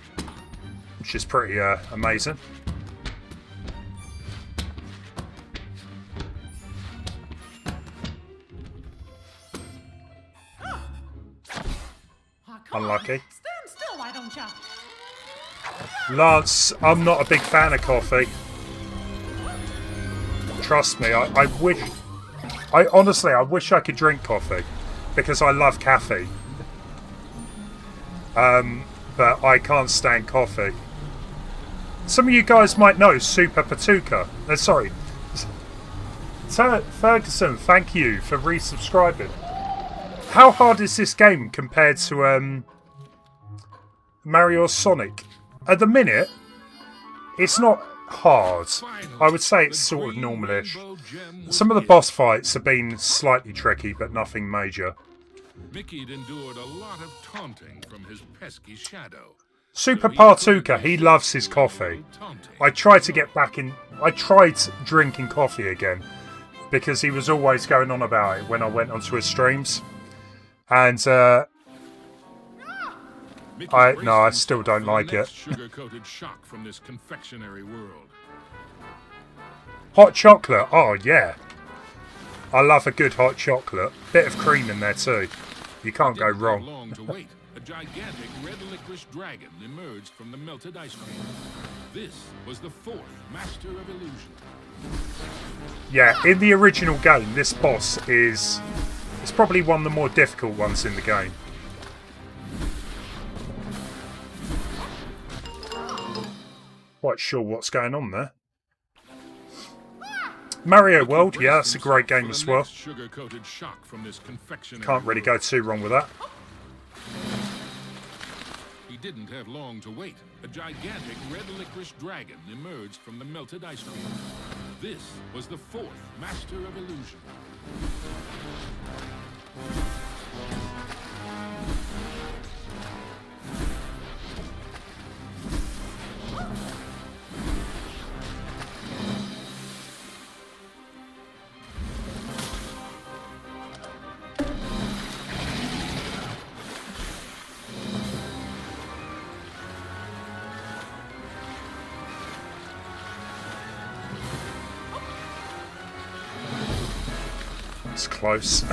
Which is pretty amazing. Unlucky. Stand still, why don't ya? Lance, I'm not a big fan of coffee. Trust me, I wish I could drink coffee because I love caffeine. But I can't stand coffee. Some of you guys might know Super Patuka. Sorry. Ferguson, thank you for resubscribing. How hard is this game compared to Mario Sonic? At the minute, it's not hard. I would say it's sort of normal-ish. Some of the boss fights have been slightly tricky, but nothing major. Mickey'd endured a lot of taunting from his pesky shadow. Super Partuka, he loves his coffee. I tried to get back in. I tried drinking coffee again because he was always going on about it when I went onto his streams. And I still don't like it. Sugar-coated shock from this confectionery world. Hot chocolate, oh yeah. I love a good hot chocolate. Bit of cream in there too. You can't go wrong. Long to wait. A gigantic red licorice dragon emerged from the melted ice cream. This was the fourth Master of Illusion. Yeah, in the original game, this boss is... It's probably one of the more difficult ones in the game. Quite sure what's going on there. Mario World, yeah, that's a great game as well. Can't really go too wrong with that. He didn't have long to wait. A gigantic red licorice dragon emerged from the melted ice cream. This was the fourth Master of Illusion. It's close.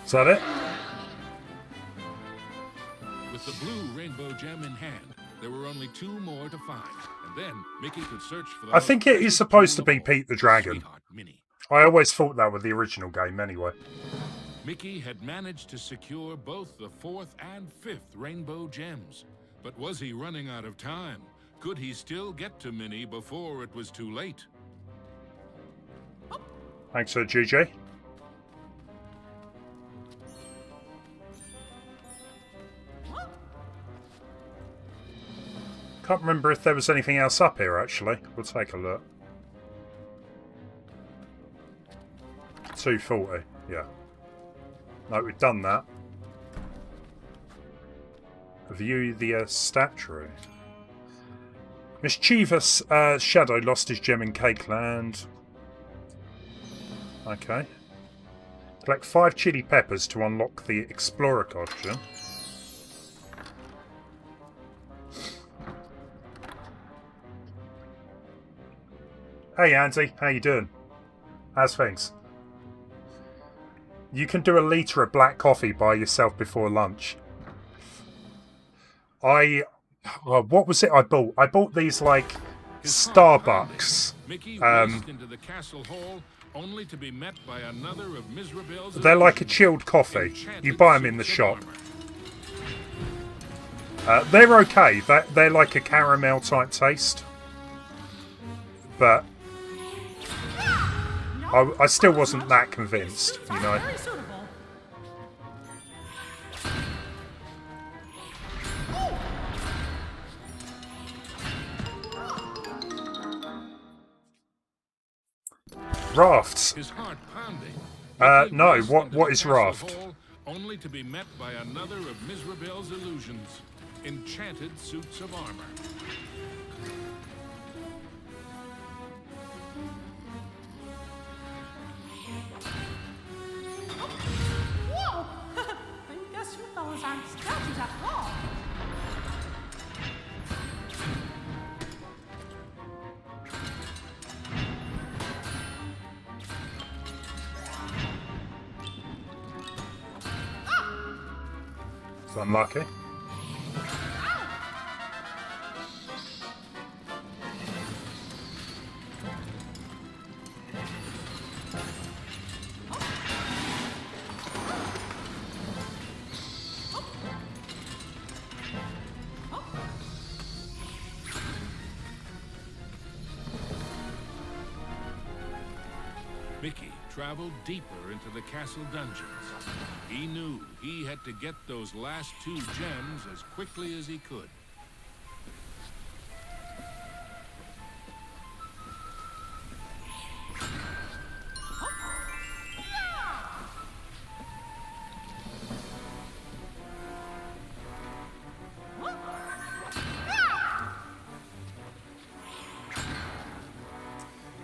Is that it? With the blue rainbow gem in hand, there were only two more to find, and then Mickey could search for the... I think it is supposed to be Pete the Dragon. I always thought that with the original game anyway. Mickey had managed to secure both the fourth and fifth rainbow gems. But was he running out of time? Could he still get to Minnie before it was too late? Thanks for GG. Can't remember if there was anything else up here, actually. We'll take a look. 240, yeah. No, we've done that. View the statue. Mischievous Shadow lost his gem in Cake Land. Okay. Collect 5 chili peppers to unlock the Explorer costume. Hey Andy, how you doing? How's things? You can do a litre of black coffee by yourself before lunch. What was it I bought? I bought these like Starbucks. Into the castle hall, only to be met by another of Mizrabel's... They're like a chilled coffee. You buy them in the shop. They're okay. They're like a caramel type taste. But I still wasn't that convinced, you know. Rafts. His heart pounding. No. What is raft? Only to be met by another of Mizrabel's illusions. enchanted suits of armor. Whoa! I guess you fellas aren't statues after all. It's unlucky. Mickey traveled deeper into the castle dungeons. He knew he had to get those last 2 gems as quickly as he could.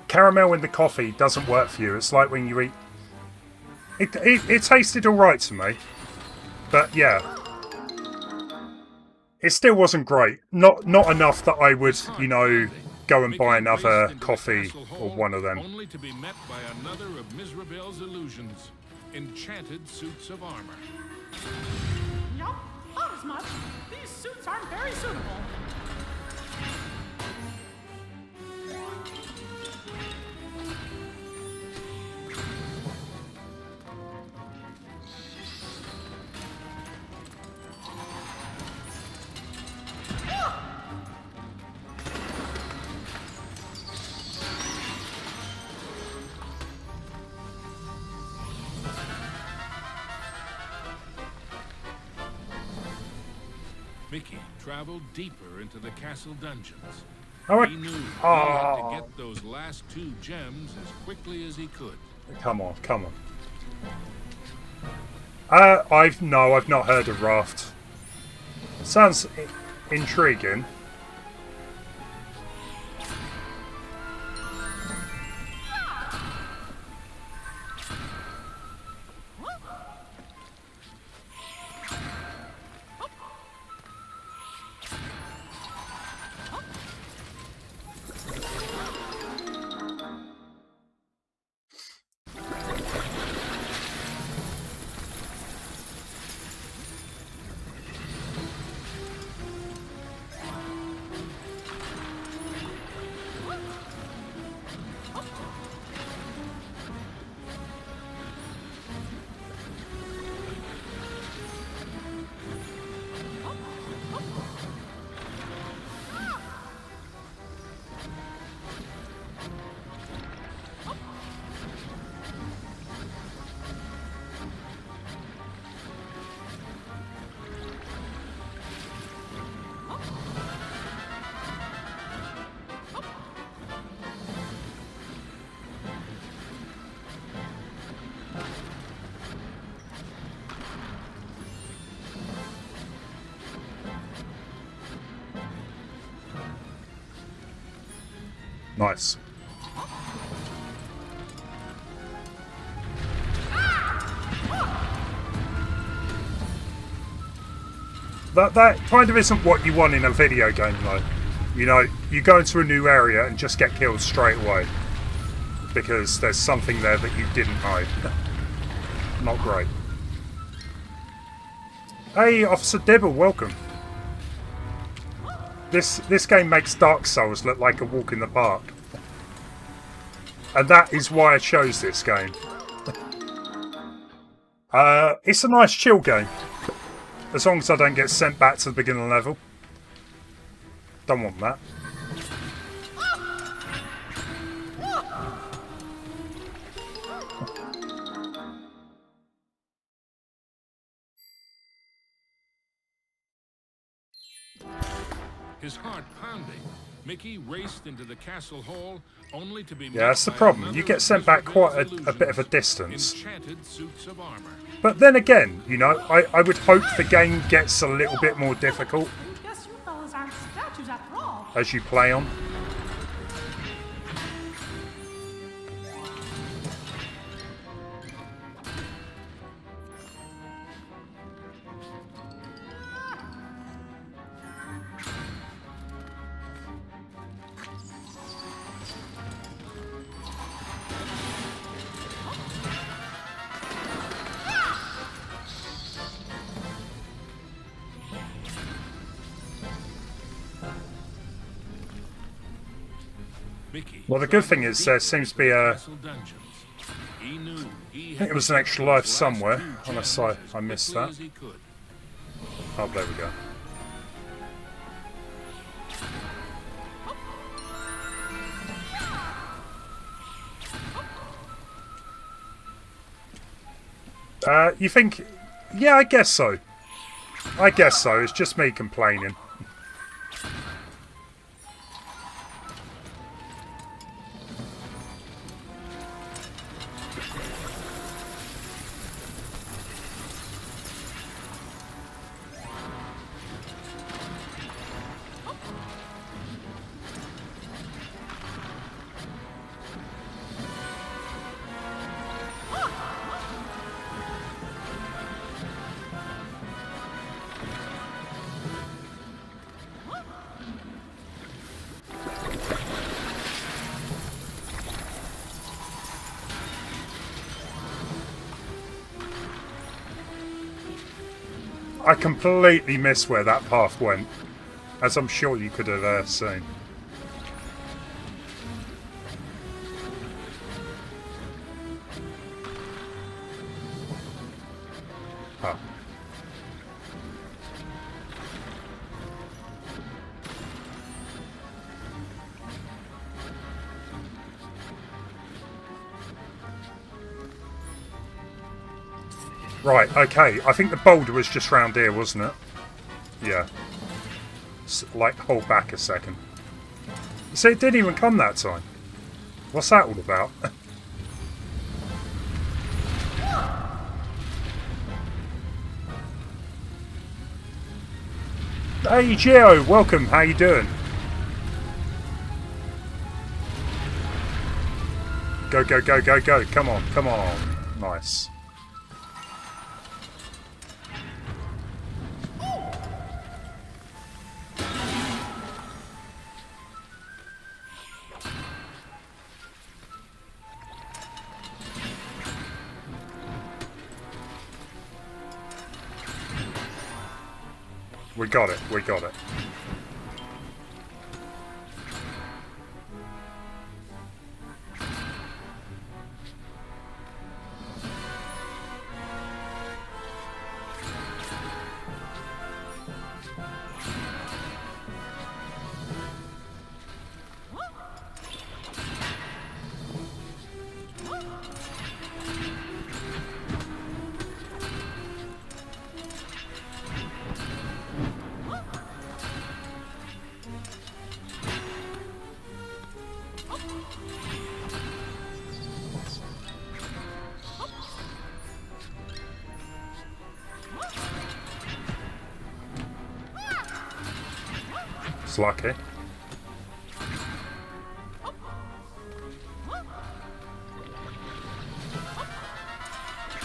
Caramel in the coffee doesn't work for you. It's like when you eat... It tasted alright to me. But yeah. It still wasn't great. Not enough that I would, you know, go and buy another coffee or one of them. Only to be met by another of Mizrabel's illusions. Enchanted suits of armor. Yup, not as much. These suits aren't very suitable. Mickey traveled deeper into the castle dungeons. Oh, He knew he had to get those last 2 gems as quickly as he could. come on, come on. I've not heard of Raft. Sounds intriguing. Nice. That kind of isn't what you want in a video game, though. You know, you go into a new area and just get killed straight away because there's something there that you didn't know. Not great. Hey, Officer Dibble, welcome. This game makes Dark Souls look like a walk in the park. And that is why I chose this game. It's a nice chill game. As long as I don't get sent back to the beginning level. Don't want that. His heart pounding, Mickey raced into the castle hall, only to be Yeah, that's the problem. You get sent back quite a bit of a distance. Enchanted suits of armor. But then again, you know, I would hope the game gets a little bit more difficult as you play on. Well, the good thing is there seems to be a... I think it was an extra life somewhere, unless I missed that. Oh, there we go. You think... Yeah, I guess so. I guess so. It's just me complaining. I completely missed where that path went, as I'm sure you could have seen. Ah. Right, okay. I think the boulder was just round here, wasn't it? Yeah. Like, hold back a second. So it didn't even come that time. What's that all about? Hey, Gio, welcome. How you doing? Go, go, go, go, go. Come on, come on. Nice. We got it, we got it. It's lucky.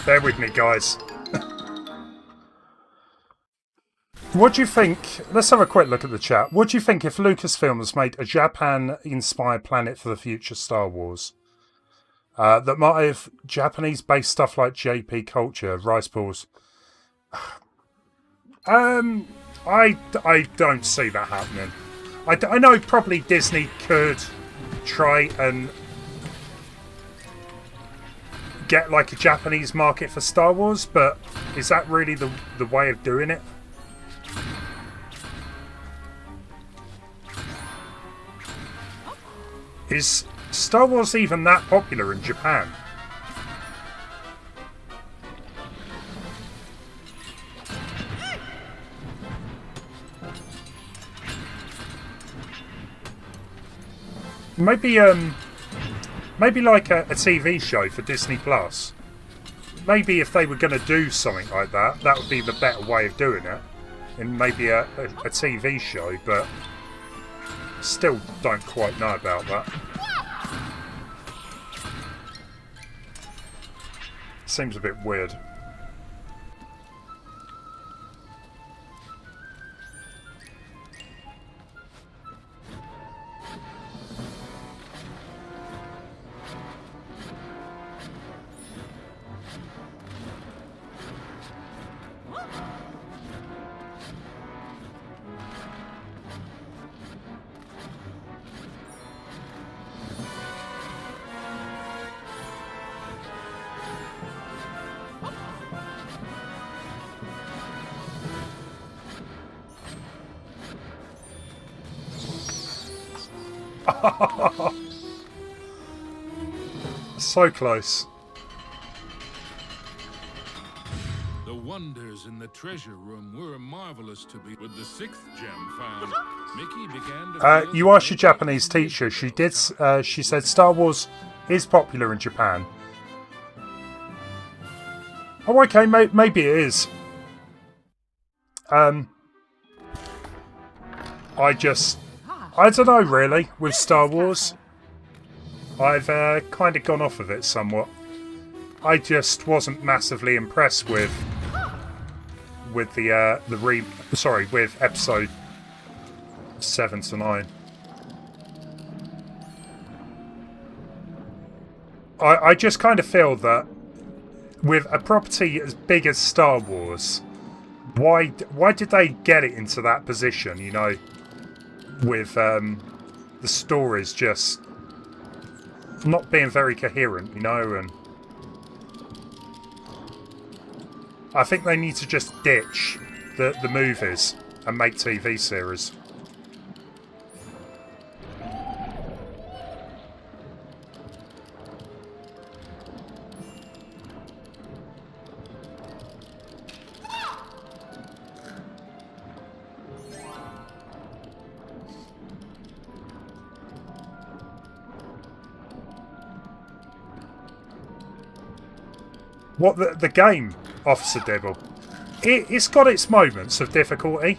Bear with me, guys. What do you think? Let's have a quick look at the chat. What do you think if Lucasfilms made a Japan-inspired planet for the future Star Wars? That might have Japanese-based stuff like JP culture, rice balls. I don't see that happening. I know probably Disney could try and get like a Japanese market for Star Wars, but is that really the way of doing it? Is Star Wars even that popular in Japan? Maybe like a TV show for Disney Plus. Maybe if they were going to do something like that, that would be the better way of doing it. And maybe a TV show, but Still don't quite know about that. Seems a bit weird. So close. The wonders in the treasure room were marvelous to be. With the 6th gem found, Mickey began to feel You asked your Japanese teacher. She did. She said Star Wars is popular in Japan. Oh, okay. Maybe it is. I don't know really with Star Wars. I've kind of gone off of it somewhat. I just wasn't massively impressed with with episode 7 to 9. I just kind of feel that with a property as big as Star Wars, why did they get it into that position? You know, with the stories just not being very coherent, you know, and I think they need to just ditch the movies and make TV series. What the game, Officer Dibble, it's got its moments of difficulty.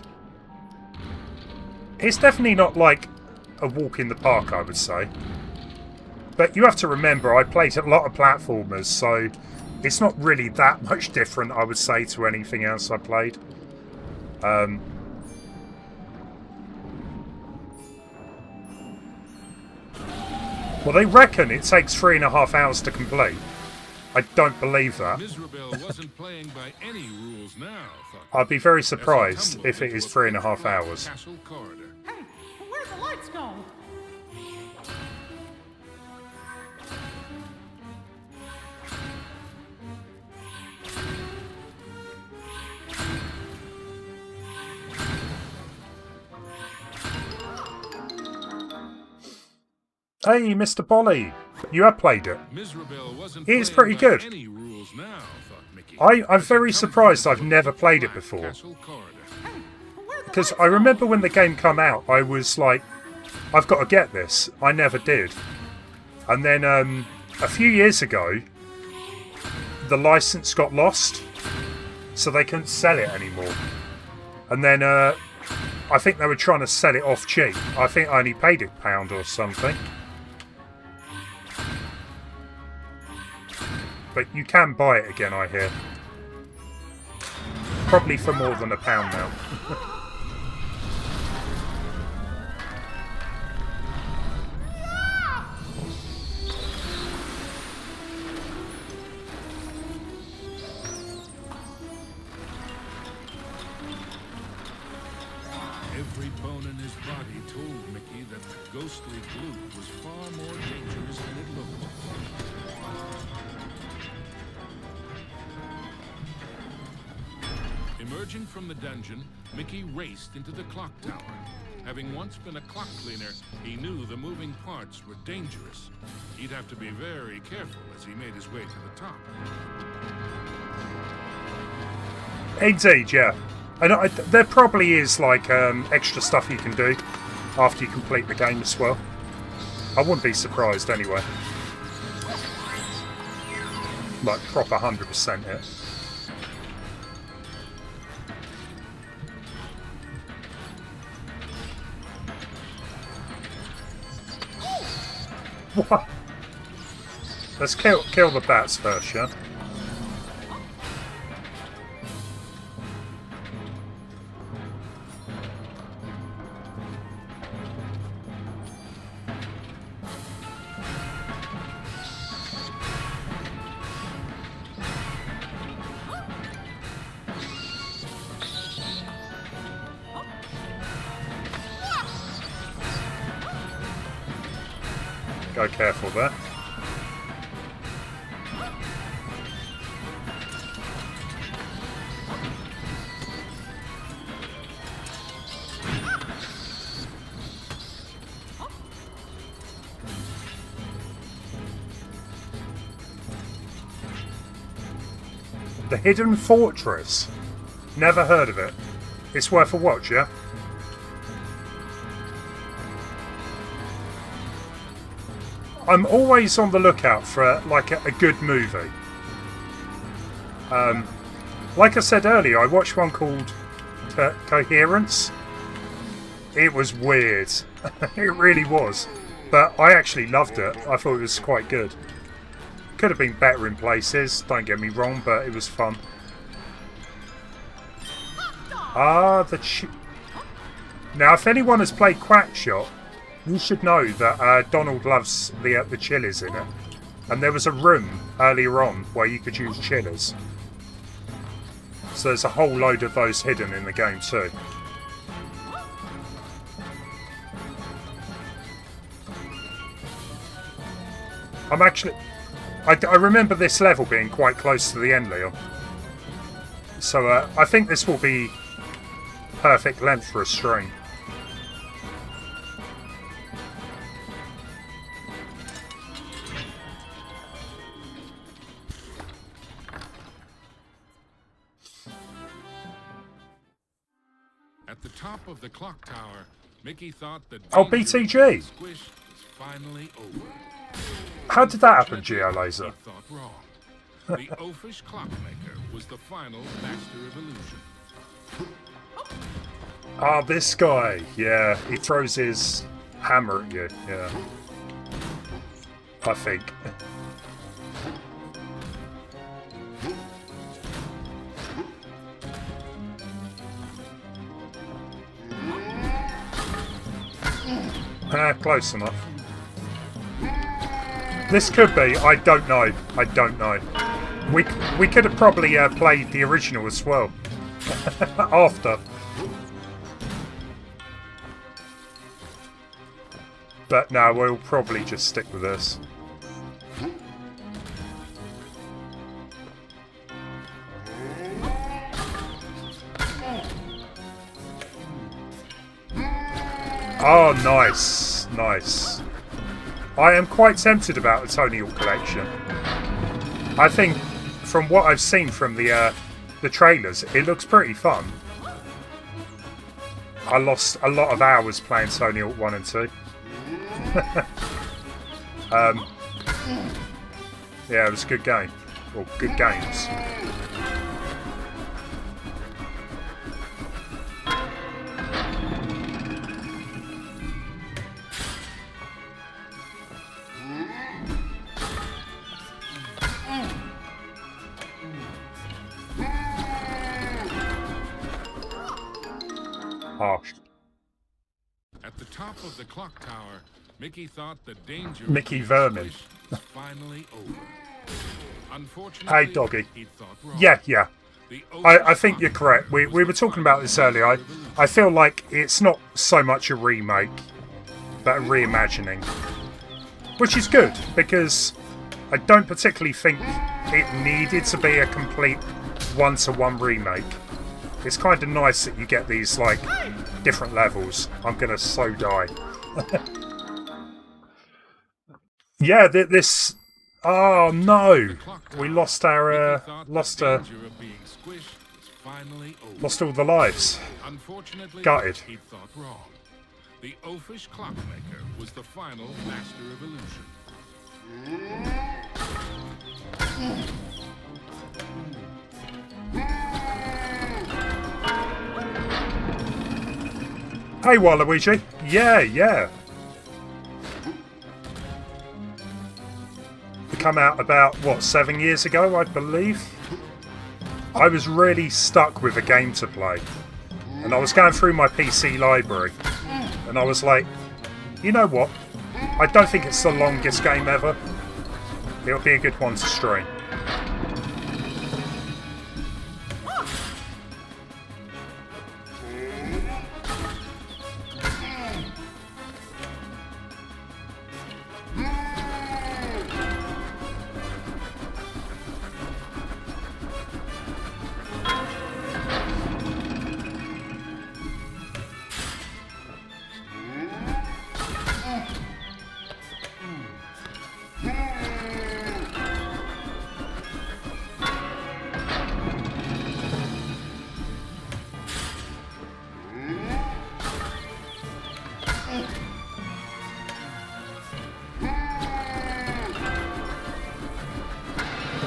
It's definitely not like a walk in the park, I would say. But you have to remember, I played a lot of platformers, so it's not really that much different, I would say, to anything else I played. Well, they reckon it takes 3.5 hours to complete. I don't believe that. wasn't playing by any rules now, I'd be very surprised if it is 3.5 hours. Hey, where'd the lights go? Hey, Mr. Bolly, you have played it. It's pretty good. I'm very surprised I've never played it before. Because I remember when the game came out, I was like, I've got to get this. I never did. And then a few years ago, the license got lost, so they couldn't sell it anymore. And then I think they were trying to sell it off cheap. I think I only paid £1 or something. But you can buy it again, I hear. Probably for more than £1 now. Every bone in his body told Mickey that the ghostly glue was far more dangerous than it looked. Emerging from the dungeon, Mickey raced into the clock tower. Having once been a clock cleaner, he knew the moving parts were dangerous. He'd have to be very careful as he made his way to the top. Indeed, yeah. And there probably is like extra stuff you can do after you complete the game as well. I wouldn't be surprised anyway. Like proper 100% it. What? Let's kill the bats first, yeah? Go careful there. The Hidden Fortress. Never heard of it. It's worth a watch, yeah? I'm always on the lookout for like a good movie. Like I said earlier, I watched one called Coherence. It was weird. It really was. But I actually loved it. I thought it was quite good. Could have been better in places, don't get me wrong, but it was fun. Ah, now, if anyone has played Quackshot, you should know that Donald loves the chilies in it. And there was a room earlier on where you could use chilies. So there's a whole load of those hidden in the game too. I remember this level being quite close to the end, Leon. So I think this will be perfect length for a stream. At the top of the clock tower, Mickey thought that BTG. Squish was finally over. How did that happen, Geolaser? He thought wrong. The oafish clockmaker was the final master of illusion. Ah, this guy. Yeah, he throws his hammer at you. Yeah, I think. Close enough. This could be. I don't know. I don't know. We could have probably played the original as well. After. But no, we'll probably just stick with this. Oh, nice. Nice. I am quite tempted about the Tony Hawk collection. I think, from what I've seen from the trailers, it looks pretty fun. I lost a lot of hours playing Tony Hawk 1 and 2. Yeah, it was a good game. Or good games. Harsh. At the top of the clock tower, Mickey thought the danger Mickey Vermin. was finally over. Unfortunately, Hey, doggy. he thought wrong. Yeah. I think you're correct. We were talking about this earlier. I feel like it's not so much a remake, but a reimagining. Which is good, because I don't particularly think it needed to be a complete one-to-one remake. It's kind of nice that you get these, like, different levels. I'm gonna so die. Yeah, this... Oh, no! We lost our, lost all the lives. Unfortunately, Gutted. he thought wrong. The oafish clockmaker was the final master of illusion. Hey, Waluigi. Yeah. come out about, what, 7 years ago, I believe? I was really stuck with a game to play. And I was going through my PC library. And I was like, you know what? I don't think it's the longest game ever. It'll be a good one to stream.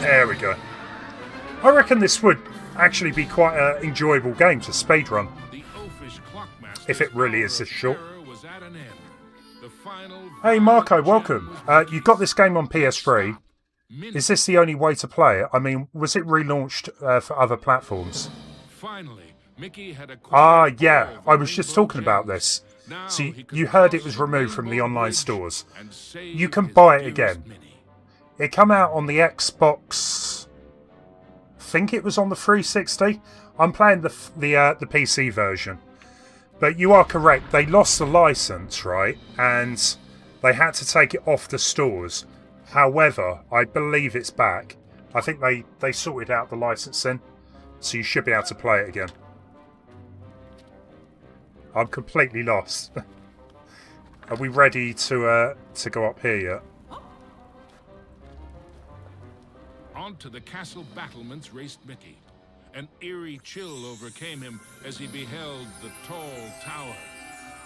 There we go. I reckon this would actually be quite an enjoyable game to speedrun. If it really is this short. Hey Marco, welcome. You got this game on PS3. Is this the only way to play it? I mean, was it relaunched for other platforms? Yeah, I was just talking about this. So you heard it was removed from the online stores. You can buy it again. It came out on the Xbox. I think it was on the 360. I'm playing the PC version. But you are correct. They lost the license, right? And they had to take it off the stores. However, I believe it's back. I think they sorted out the licensing, so you should be able to play it again. I'm completely lost. Are we ready to go up here yet? Onto the castle battlements raced Mickey. An eerie chill overcame him as he beheld the tall tower.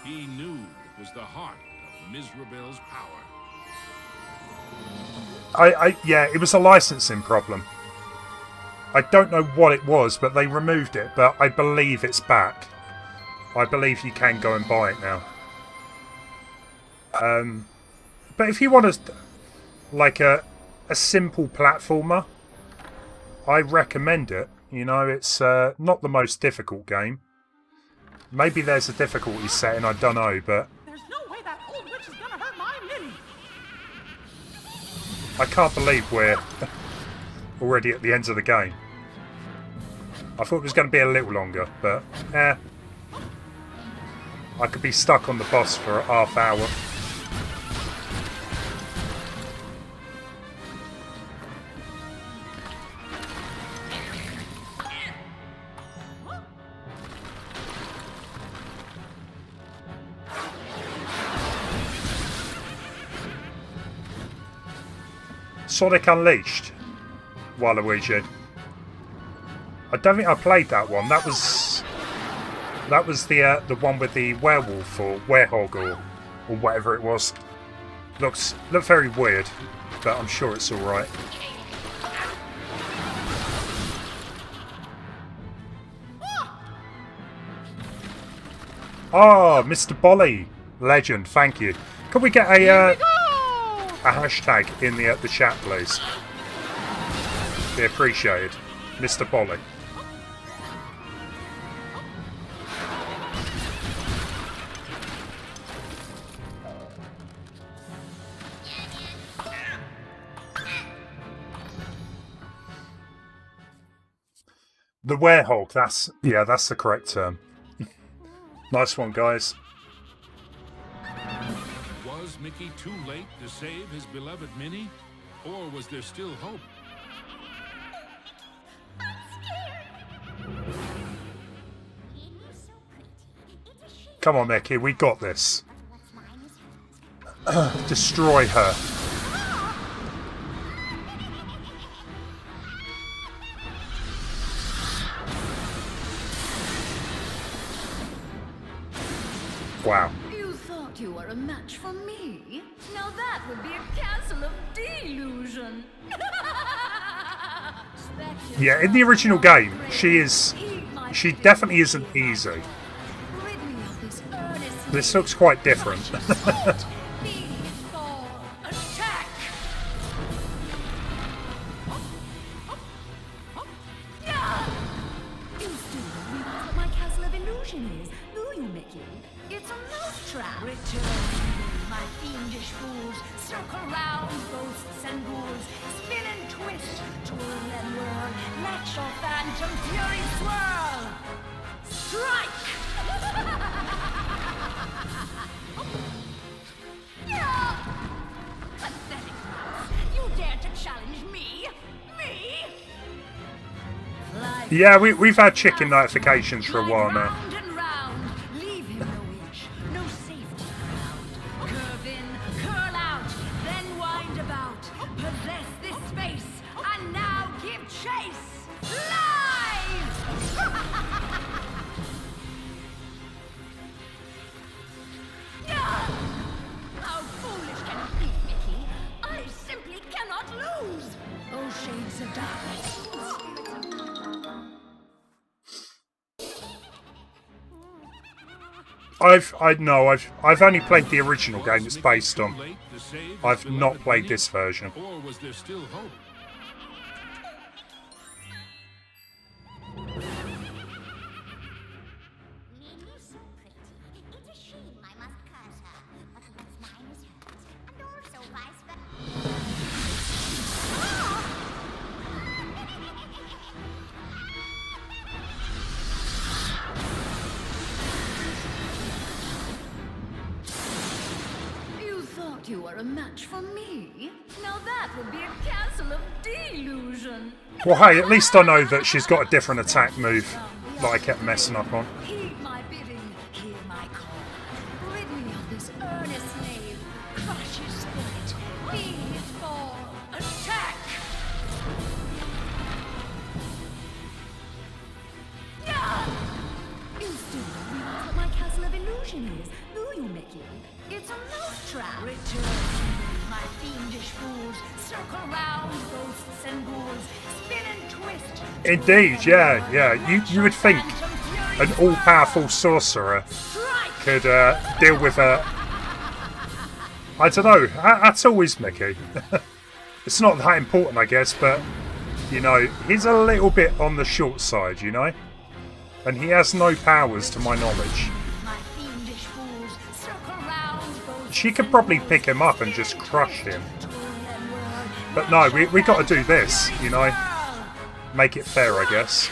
He knew it was the heart of Mizrabel's power. Yeah, it was a licensing problem. I don't know what it was, but they removed it. But I believe it's back. I believe you can go and buy it now. But if you want like a simple platformer, I recommend it. You know, it's not the most difficult game. Maybe there's a difficulty setting, I don't know, but There's no way that old witch is gonna hurt my Minnie. I can't believe we're already at the end of the game. I thought it was going to be a little longer, but I could be stuck on the boss for a half hour. Sonic Unleashed, Waluigi. I don't think I played that one. That was the one with the werewolf or werehog or whatever it was. Looked very weird, but I'm sure it's all right. Oh, Mr. Bolly, legend. Thank you. Could we get a hashtag in the chat, please? Be appreciated, Mr. Bolly. The werehog, that's the correct term. Nice one, guys. Was Mickey too late to save his beloved Minnie? Or was there still hope? Come on, Mickey, we got this. Destroy her. Wow. You thought you were a match for me? Now that would be a castle of delusion. Yeah, in the original game, she definitely isn't easy. This looks quite different. illusion is, do you, Mickey? It's a mousetrap. Return, my fiendish fools. Circle round, ghosts and ghouls. Spin and twist, twirl and whirl. Let your phantom fury swirl. Strike! Pathetic mouse. You dare to challenge me? Me? Yeah, we've had chicken notifications for a while now. Round and round, leave him no inch, no safety ground. Curve in, curl out, then wind about. Possess this space, and now give chase. Live! How foolish can it be, Mickey? I simply cannot lose. Oh, shades of darkness. I've only played the original game it's based on. I've not played this version. Or was there still hope? Lily is so pretty. It's a shame I must curse her. But what's mine is hers, and also vice versa. You thought you were a match for me? Now that would be a castle of delusion. Well, hey, at least I know that she's got a different attack move that I kept messing up on. Heed my bidding, hear my call. Rid me of this earnest knave. Crush his spirit, be his fall. Attack! You still don't realize what my castle of illusion is, do you, Mickey? It's a mousetrap. Return to me, my fiendish fools. Circle round, ghosts and ghouls. Spin and twist. Indeed, yeah. You would think an all-powerful sorcerer could deal with a... I don't know, that's always Mickey. It's not that important, I guess, but, you know, he's a little bit on the short side, you know? And he has no powers, to my knowledge. My fiendish fools. Circle round, ghosts She could probably pick him up and just crush him. But no, we got to do this, you know? Make it fair, I guess.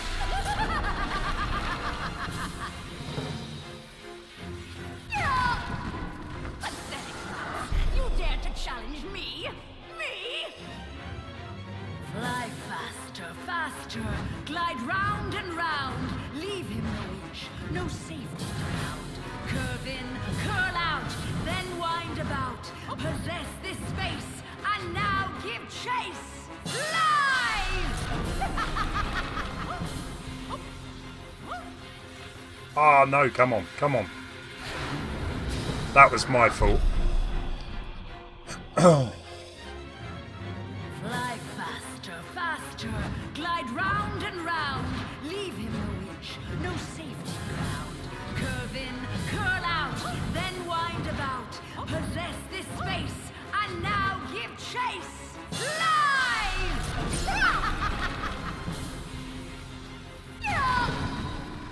Pathetic mouse. You dare to challenge me? Me? Fly faster, faster. Glide round and round. Leave him no inch, no safety ground. Curve in, curl out, then wind about. Possess this space, and now give chase. Live! Ah, no, come on. That was my fault. Fly faster, faster. Glide round and round. Leave him no inch, no safety ground. Curve in, curl out, then wind about. Possess this space, and now give chase. Live!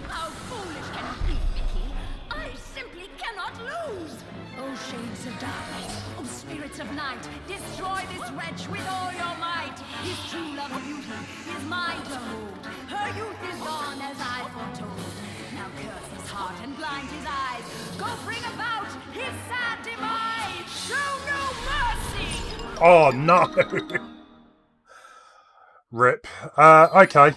How foolish can it be, Mickey? I simply cannot lose. Oh, shades of darkness, oh, spirits of night, destroy this wretch with all your might. His true love of beauty is mine to hold. Her youth is gone as I foretold. Now curse his heart and blind his eyes. Go bring about his sad demise. Show no mercy. Oh, no. Rip. Okay.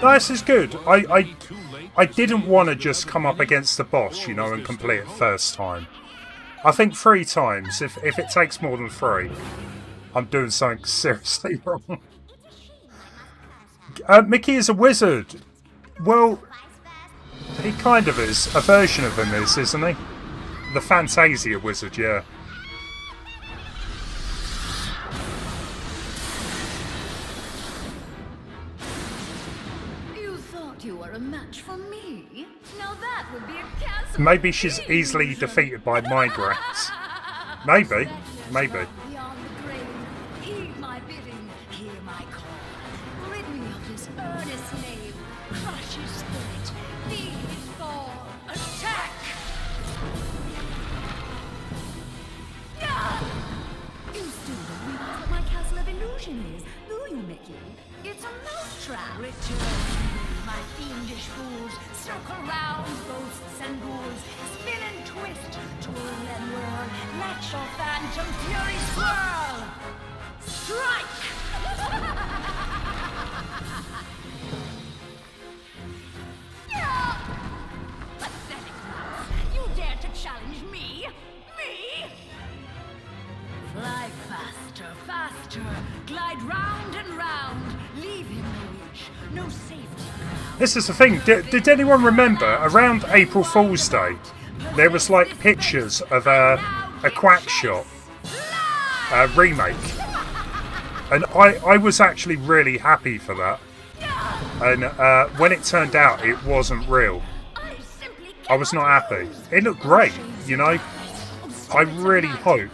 No, this is good. I didn't want to just come up against the boss, you know, and complete it first time. I think 3 times. If it takes more than 3, I'm doing something seriously wrong. Mickey is a wizard. Well, he kind of is. A version of him is, isn't he? The Fantasia wizard, yeah. You thought you were a match for me? Now that would be a castle. Maybe she's easily defeated by migraines. Maybe. Beyond the grave, heed my bidding, hear my call. Rid me of his earnest name. Crush his spirit. Be his fall. Attack! You still don't realize what my castle of illusion is, do you, Mickey? It's a mousetrap. Return to me, my fiendish fools. Circle round, ghosts and ghouls. Spin and twist, twirl and whirl. Let your phantom fury swirl. Strike! Pathetic mouse! You dare to challenge me? Me? Fly faster, faster. Glide round and round. Leave him no reach, no safety ground. This is the thing. Did anyone remember around April Fool's Day, there was like pictures of a quack shop remake, and I was actually really happy for that. And when it turned out it wasn't real, I was not happy. It looked great, you know. I really hope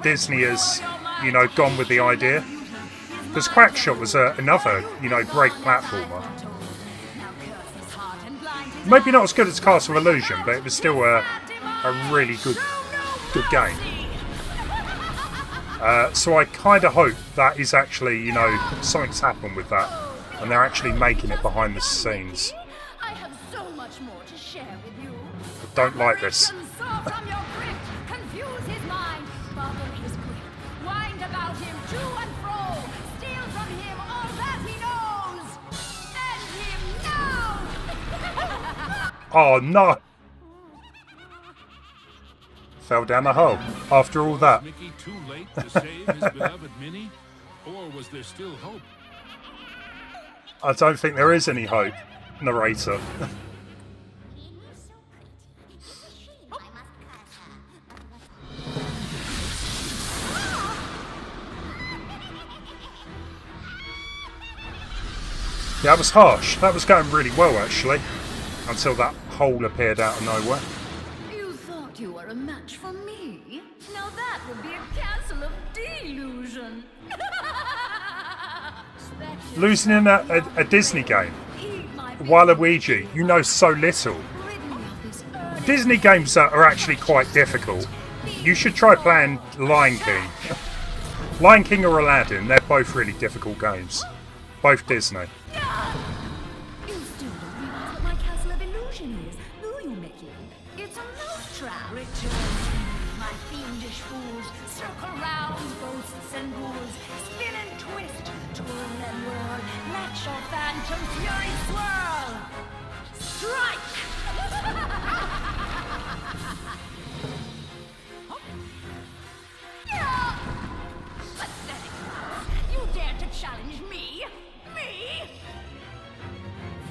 Disney has, you know, gone with the idea, because Quackshot was another, you know, great platformer. Maybe not as good as Castle of Illusion, but it was still a really good game. So I kind of hope that is actually, you know, something's happened with that, and they're actually making it behind the scenes. I have so much more to share with you. I don't like this. From your grip, confuse his mind, bubble his grip, wind about him to and fro, steal from him all that he knows. End him now! Oh no! Fell down the hole after all that. Was Mickey too late to save his beloved Minnie? Or was there still hope? I don't think there is any hope, narrator. Minnie is so pretty. It's a shame I must curse her. Yeah, that was harsh. That was going really well actually, until that hole appeared out of nowhere. You thought you were a match for me? Now that would be a castle of delusion. Losing in a Disney game, Waluigi, you know so little. Disney games are actually quite difficult. You should try playing Lion King. Lion King or Aladdin, they're both really difficult games. Both Disney. You still don't realize what my castle of illusion is, do you, Mickey? It's a mousetrap. Return to me, my fiendish fools. Circle round, ghosts and ghouls. Spin and twist, twirl and whirl. Let your phantom fury swirl. Strike! Pathetic mouse! You dare to challenge me? Me?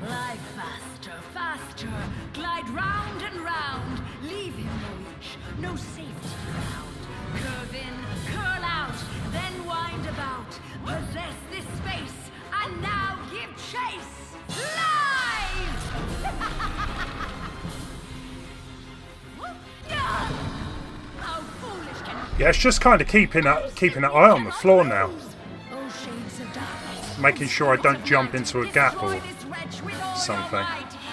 Fly faster, faster. Glide round and round. Leave him no reach, no safety ground. Curve in, curl out, then wind about. Possess this space, and now give chase. Live! How foolish can you Yeah, it's just kind of keeping an eye on the floor now, Oh, shades of darkness. making sure I don't jump into a gap or something.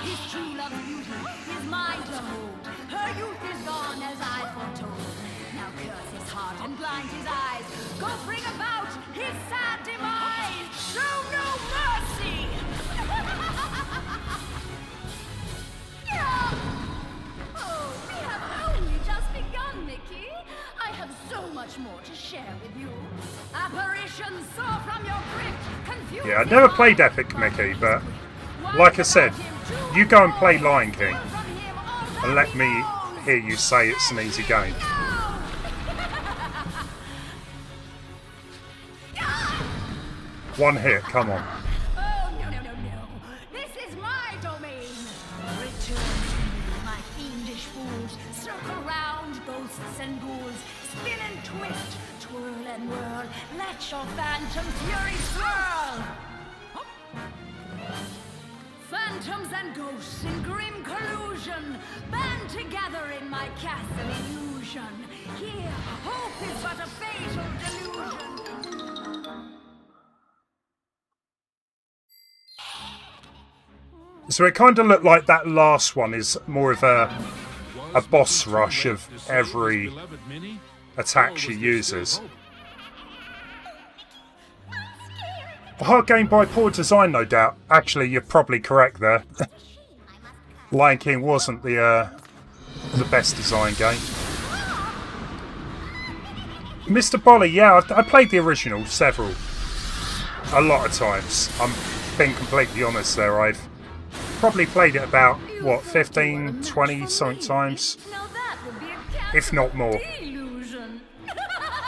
His true love beauty, his mind to hold. Her youth is gone as I foretold. Now curse his heart and blind his eyes. Go bring about his sad demise. Show no mercy. Oh, we have only just begun, Mickey. I have so much more to share with you. Apparitions soar from your grip. Confuse Yeah, I never played Epic Mickey, but like I said, you go and play Lion King and let me hear you say it's an easy game. One hit, come on. Oh, no, no, no, no. This is my domain. Return to me, my fiendish fools. Circle round, ghosts and ghouls. Spin and twist, twirl and whirl. Let your phantom fury swirl. Phantoms and ghosts in grim collusion band together in my castle illusion. Here, hope is but a fatal delusion. So it kind of looked like that last one is more of a boss rush of every attack she uses. A hard game by poor design, no doubt. Actually, you're probably correct there. Lion King wasn't the best design game. Mr. Bolly, yeah, I played the original a lot of times. I'm being completely honest there. I've probably played it about, what, 15, 20 something times, if not more.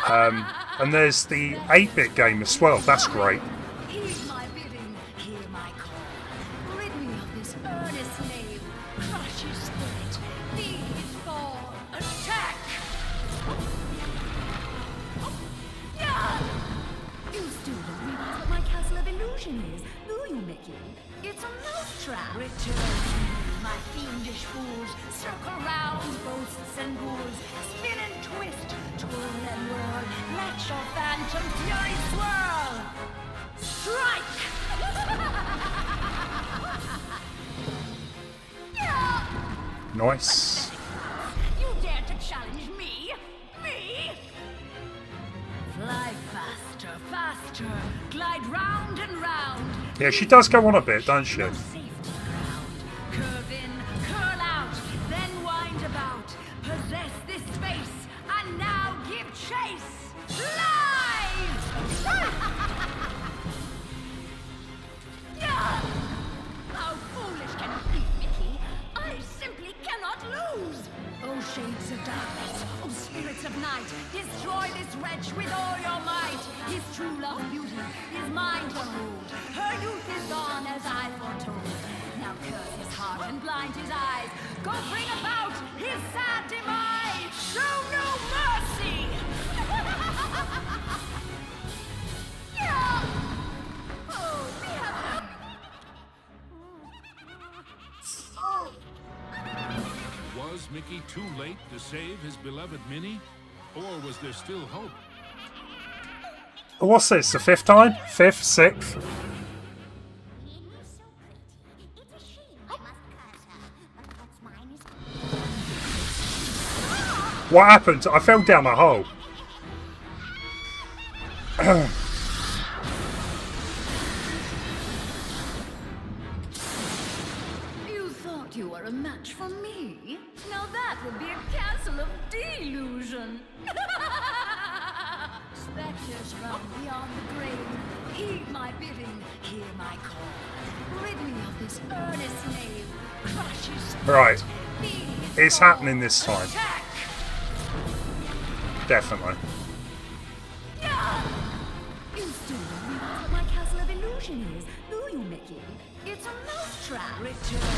And there's the 8-bit game as well, that's great. It's a mousetrap. Return, my fiendish fools. Circle round, ghosts and ghouls. Spin and twist, twirl and whirl. Let your phantom fury swirl. Strike! Nice. You dare to challenge me? Me? Fly faster, faster. Glide round and round. Yeah, she does go on a bit, doesn't she? Safety ground. Curve in, curl out, then wind about. Possess this space, and now give chase. Live! How foolish can you be, Mickey? I simply cannot lose. Oh, shades of darkness, oh, spirits of night, destroy this wretch with all your might. His true love and beauty is mine to hold. Her youth is gone as I foretold. Now curse his heart and blind his eyes. Go bring about his sad demise. Show no mercy. Oh, we have... Was Mickey too late to save his beloved Minnie? Or was there still hope? What's this, the 5th time? 5th, 6th? It's a shame I must curse her, but what's mine is... What happened? I fell down a hole. You thought you were a match for me? Now that would be a castle of delusion. Spectres from beyond the grave, heed my bidding, hear my call. Rid me of this earnest knave. Crush his spirit, Right. be his It's fall. happening this time. Attack! Definitely. You still don't realize what my castle of illusion is, do you, Mickey? It's a mousetrap. Return,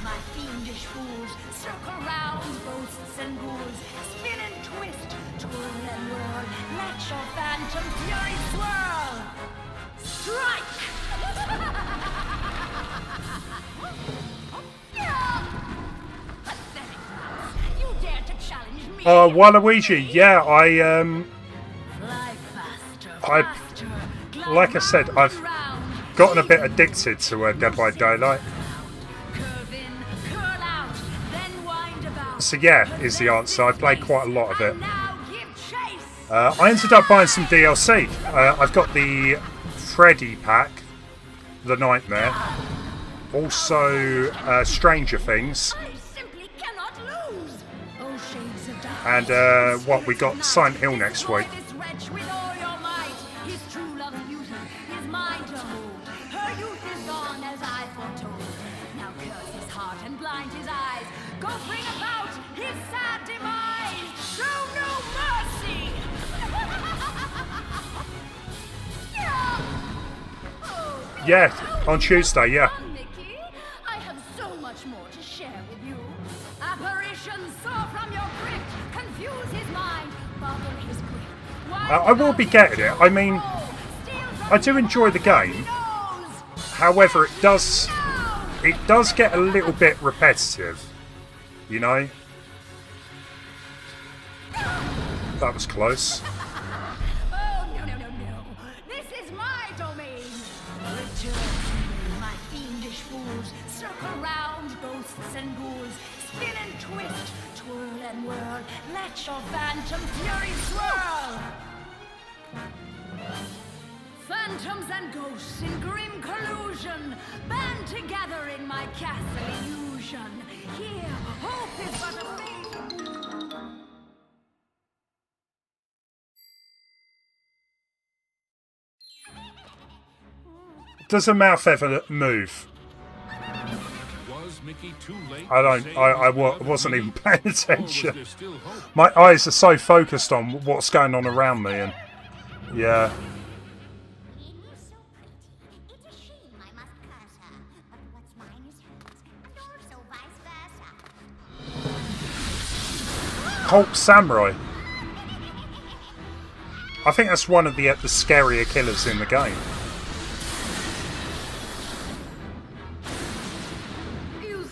my fiendish fools. Circle round, ghosts and ghouls. Spin and twist, twirl and whirl. Let your phantom fury swirl. Strike! Pathetic mouse. You dare to challenge me? Waluigi, yeah, Fly faster, I- faster. like I said, I've Round, gotten a bit addicted to Dead by Daylight. curve in, curl out, then wind about. So yeah, is the answer. I played quite a lot of it. Now give chase. I ended up buying some DLC. I've got the Freddy pack, The Nightmare, also Stranger Things, I simply cannot lose. Oh, shades of darkness. and what we got Silent Hill next week. Destroy this wretch with all your might. His true love and beauty is mine to hold. Her youth is gone as I foretold. Now curse his heart and blind his eyes. Go bring about his sad demise. Show no mercy. Oh, Yeah, on Tuesday, yeah. fun, Mickey. I have so much more to share with you. Apparitions soar from your grip, confuse his mind, boggle his grip. I will be getting it. I mean, I do enjoy the game. However, it does get a little bit repetitive, you know? That was close. Oh, no, no, no, no. This is my domain. Return, my fiendish fools. Circle let your phantom fury swirl! Phantoms and ghosts in grim collusion band together in my castle illusion. Here, hope is but a fate. Does her mouth ever move? Was Mickey too late I to don't. save I his beloved wasn't Minnie? even paying Or was attention. there still hope? My eyes are so focused on what's going on around me, and yeah. It is so pretty. It's a shame I must curse her. But what's mine is hers, and also vice versa. Hulk Samurai. I think that's one of the scarier killers in the game.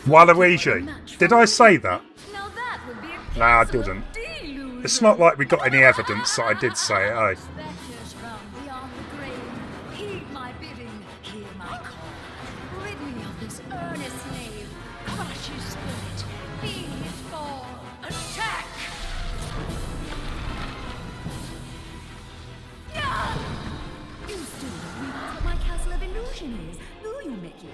Waluigi. Did I say that? Now that would be a Nah, I castle of didn't. delusion. It's not like we got any evidence that I did say it, eh? Spectres from beyond the grave, heed my bidding, hear my call. Rid me of this earnest slave, crush his spirit, be his fall. Attack! Yeah! You still don't realize what my castle of illusion is, do you, Mickey?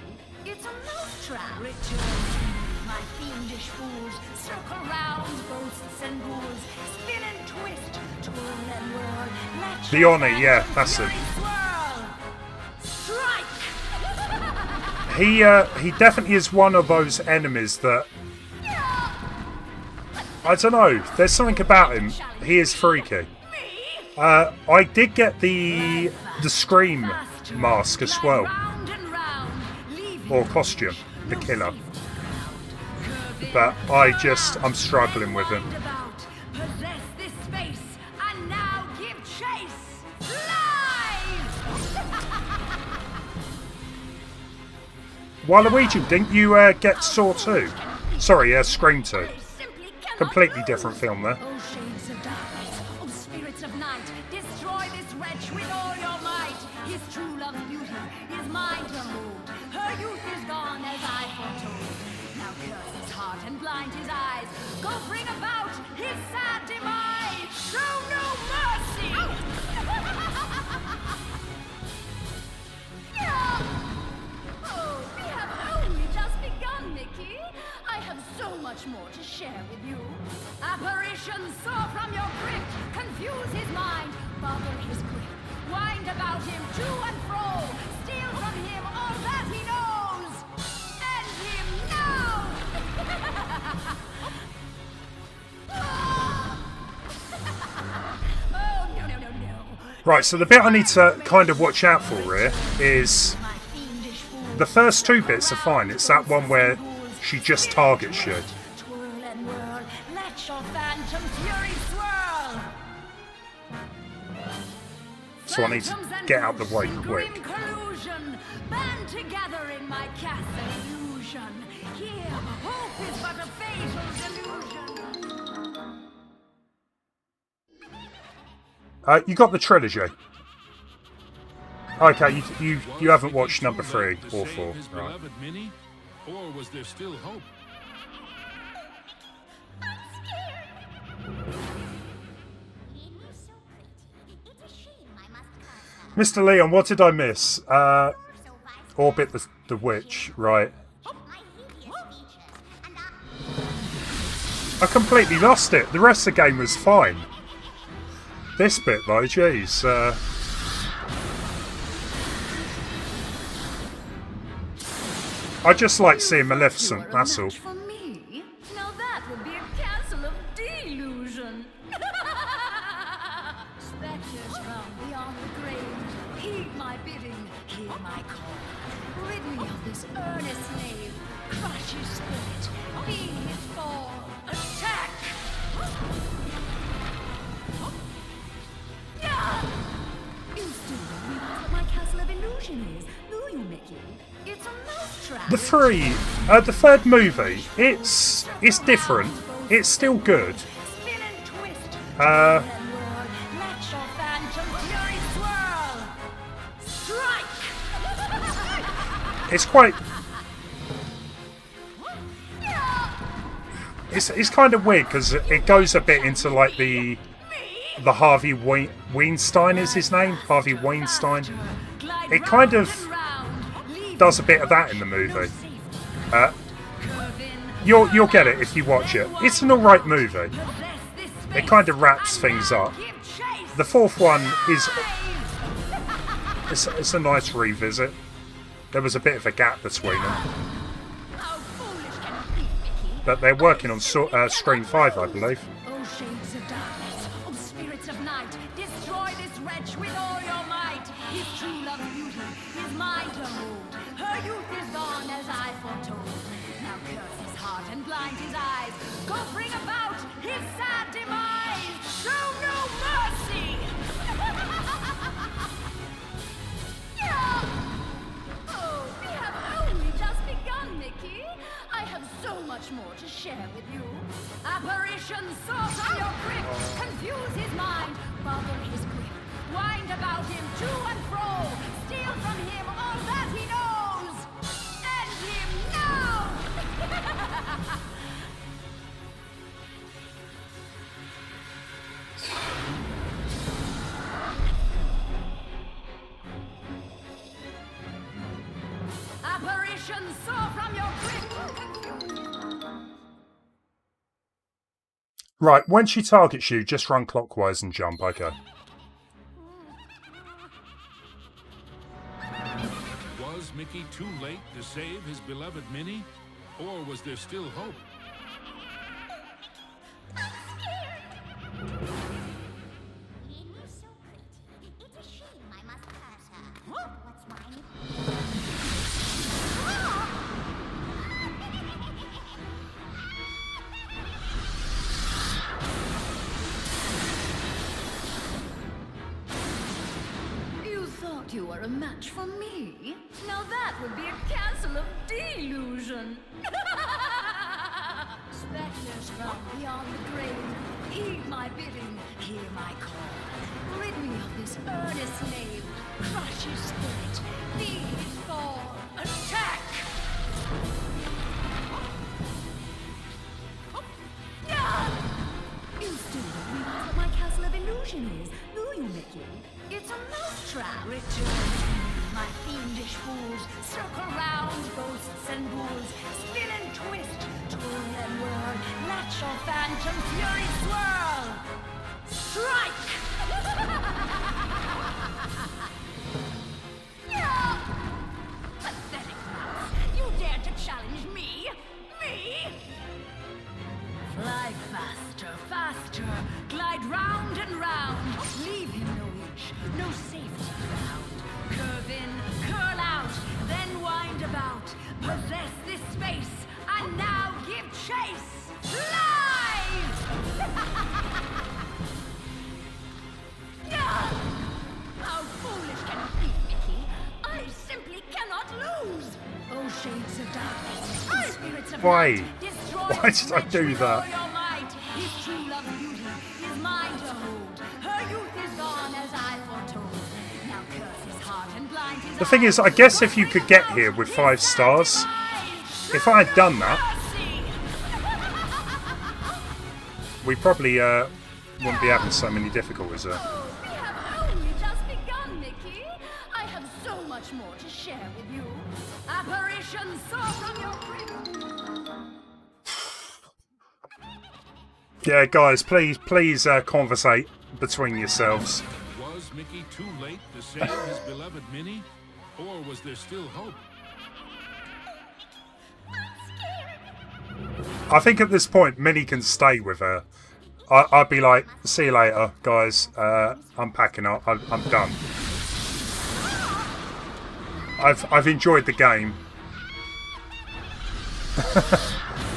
It's a mousetrap. Return to me, my fiendish fools. Circle round, ghosts and ghouls. Spin and twist, twirl and whirl. Let The your Oni, yeah, phantom that's it. fury swirl. Strike! He definitely is one of those enemies that I don't know. There's something about him. He is freaky. I did get the Scream mask as well, or costume, the killer. But I'm struggling with him. Possess this space and now give chase. Live! Waluigi, didn't you get Saw 2? Sorry, Scream 2. Simply cannot Completely lose. different film there. Oh, shades of darkness, oh, spirits of night, destroy this wretch with all your might. His true love's beauty is mine to hold. Her youth is gone as I foretold. Now curse his heart and blind his eyes. Go bring about his sad demise. Show no mercy. Oh, we have only just begun, Mickey. I have so much more to share with you. Apparitions soar from your grip, confuse his mind, bubble his grip, wind about him to and fro, steal from him all that he knows. End him now! Oh, no, no, no, no. Right, so the bit I need to kind of watch out for here is My fiendish fool. the first two bits are fine. It's that one where she just targets you. Twirl and whirl, let your phantom fury swirl. So I need to get out the way quick. Grim collusion, band together in my castle illusion. Here, hope is but a fatal delusion. You got the trilogy. Okay, you haven't watched number 3 To or save 4, his right? beloved Minnie? Or was there still hope? I'm scared. It is so pretty. It's a shame I must curse her. Mr. Leon, what did I miss? Also vice Orbit the Witch, right? my hideous features, and I completely lost it. The rest of the game was fine. This bit though, jeez. I just like seeing Maleficent, that's all. For me? Now that would be a castle of delusion. Spectres from beyond the grave, heed my bidding, hear my call. Rid me of this earnest slave, crush his spirit, be his fall. Attack! You still don't realize what my castle of illusion is, do you, Mickey? It's a mousetrap. The third movie, it's different. It's still good. Spin and twist. Uh, Twirl and whirl. Let your phantom fury swirl. Strike! It's quite. It's kind of weird because it goes a bit into like the Harvey Weinstein is his name, Harvey Weinstein. It kind of does a bit of that in the movie. You'll get it if you watch it. It's an alright movie. It kind of wraps things up. The fourth one is it's a nice revisit. There was a bit of a gap between them, but they're working on Screen 5, I believe. Oh, shades of darkness, oh, spirits of night, destroy this wretch with all your might. His true love's beauty is mine to hold. Her youth is gone as I foretold. Now curse his heart and blind his eyes. Go bring about his sad demise. Show no mercy. Oh, we have only just begun, Mickey. I have so much more to share with you. Apparitions soar from your grip, confuse his mind, bother his grip, wind about him to and fro, steal from him all that he knows. End him now! Apparitions soar from your grip. Right, when she targets you, just run clockwise and jump. Okay. Was Mickey too late to save his beloved Minnie? Or was there still hope? Minnie's so pretty. It's a shame I must curse her. But what's mine is You thought you were a match for me? Now that would be a castle of delusion. Spectres from beyond the grave, heed my bidding, hear my call. Rid me of this earnest slave, crush his spirit, be his fall. Attack! You still don't realize what my castle of illusion is, do you, Mickey? It's a mousetrap. Return to me, my fiendish fools. Circle round, ghosts and ghouls. Spin and twist, twirl and whirl. Let your phantom fury swirl. Strike! Pathetic mouse. You dare to challenge me? Me? Fly faster, faster, glide round and round. Leave him no inch, no safety ground. Curve in, curl out, then wind about. Possess this space, and now give chase. Live! How foolish can you be, Mickey? I simply cannot lose. Oh, shades of darkness, oh, spirits of Why? night, destroy Why this did I wretch do with that? all your might. His true love's beauty is mine to hold. Her youth is gone as I foretold. Now curse his heart and blind his The thing is, I guess if you could get here with 5 stars, if I had done that, we probably wouldn't be having so many difficulties there. Oh, we have only just begun, Mickey. I have so much more to share with you. Apparitions soar from your grip. Yeah, guys, please conversate between yourselves. Was Mickey too late to save his beloved Minnie? Or was there still hope? I think at this point, Minnie can stay with her. I'd be like, see you later, guys. I'm packing up. I'm done. I've enjoyed the game.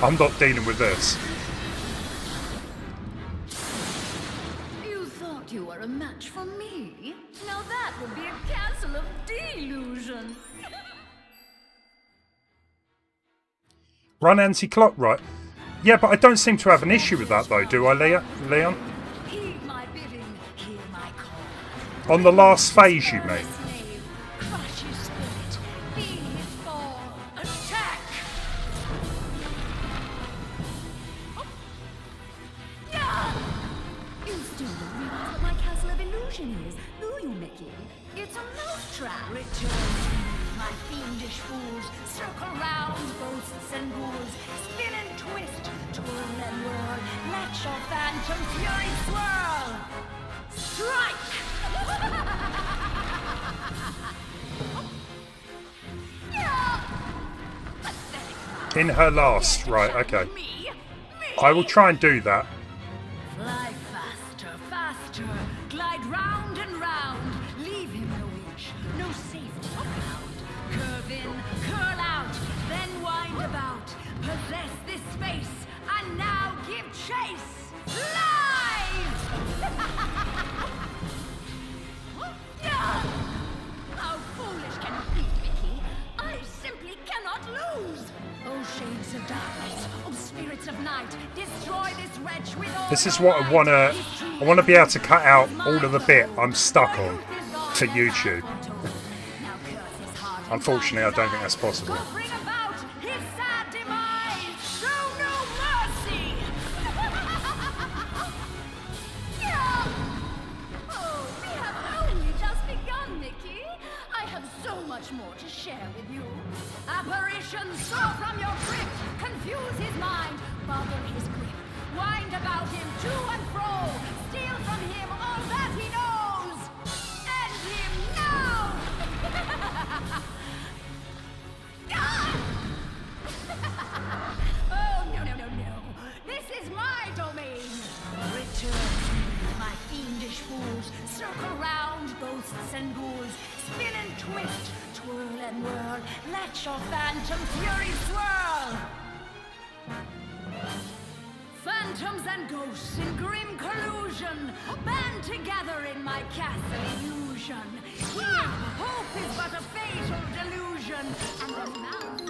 I'm not dealing with this. You thought you were a match for me? Now that would be a castle of delusion. Run anti-clock, right? Yeah, but I don't seem to have an issue with that, though, do I, Leon? Heed my bidding, hear my call. On the last phase, you mean? Slave, crush his spirit, be his fall. Attack! mousetrap. Return, my fiendish fools. Circle round, ghosts and ghouls. Spin and twist, twirl and whirl. Let your phantom fury swirl. Strike! In her last, right, okay. I will try and do that. Fly faster, faster, glide round and round. Leave him no inch, no safety ground. Curve in, curl out, then wind about. Possess this space, and now give chase. Live! How foolish can you be, Mickey? I simply cannot lose. Oh, shades of darkness, oh, spirits of night, destroy this wretch with all This is your what I might. want to be able to cut out all of the bit I'm stuck on to YouTube. Unfortunately, I don't think that's possible. Go bring about his sad demise. Show no mercy. Oh, we have only just begun, Mickey. I have so much more to share with you. Apparitions soar from your grip, confuse his mind, bother his grip, wind about him to and fro, steal from him all that he knows. End him now. Oh, no, no, no, no. This is my domain. Return to me, my fiendish fools. Circle round, ghosts and ghouls. Spin and twist, twirl and whirl. Let your phantom fury swirl. Phantoms and ghosts in grim collusion band together in my castle illusion. Here, hope is but a fatal delusion, and the mouth.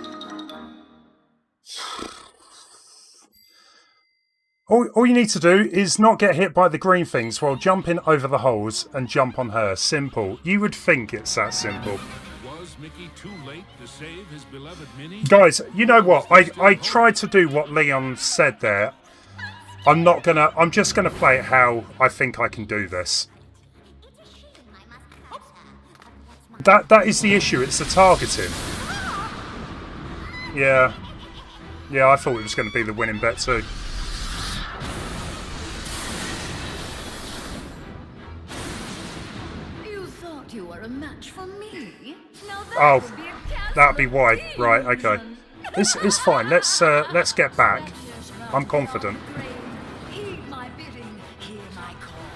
All you need to do is not get hit by the green things while jumping over the holes and jump on her. Simple. You would think it's that simple. Was Mickey too late to save his beloved Minnie? Guys, you know what? I tried to do what Leon said there. I'm just gonna play it how I think I can do this. It's a shame I must curse her, but what's That is the issue, it's the targeting. Yeah. Yeah, I thought it was gonna be the winning bet too. You thought you were a match for me? Now that Oh, would be a castle that'd be of why. Right, okay. illusion. It's fine. Let's get back. I'm confident. Heed my bidding, hear my call.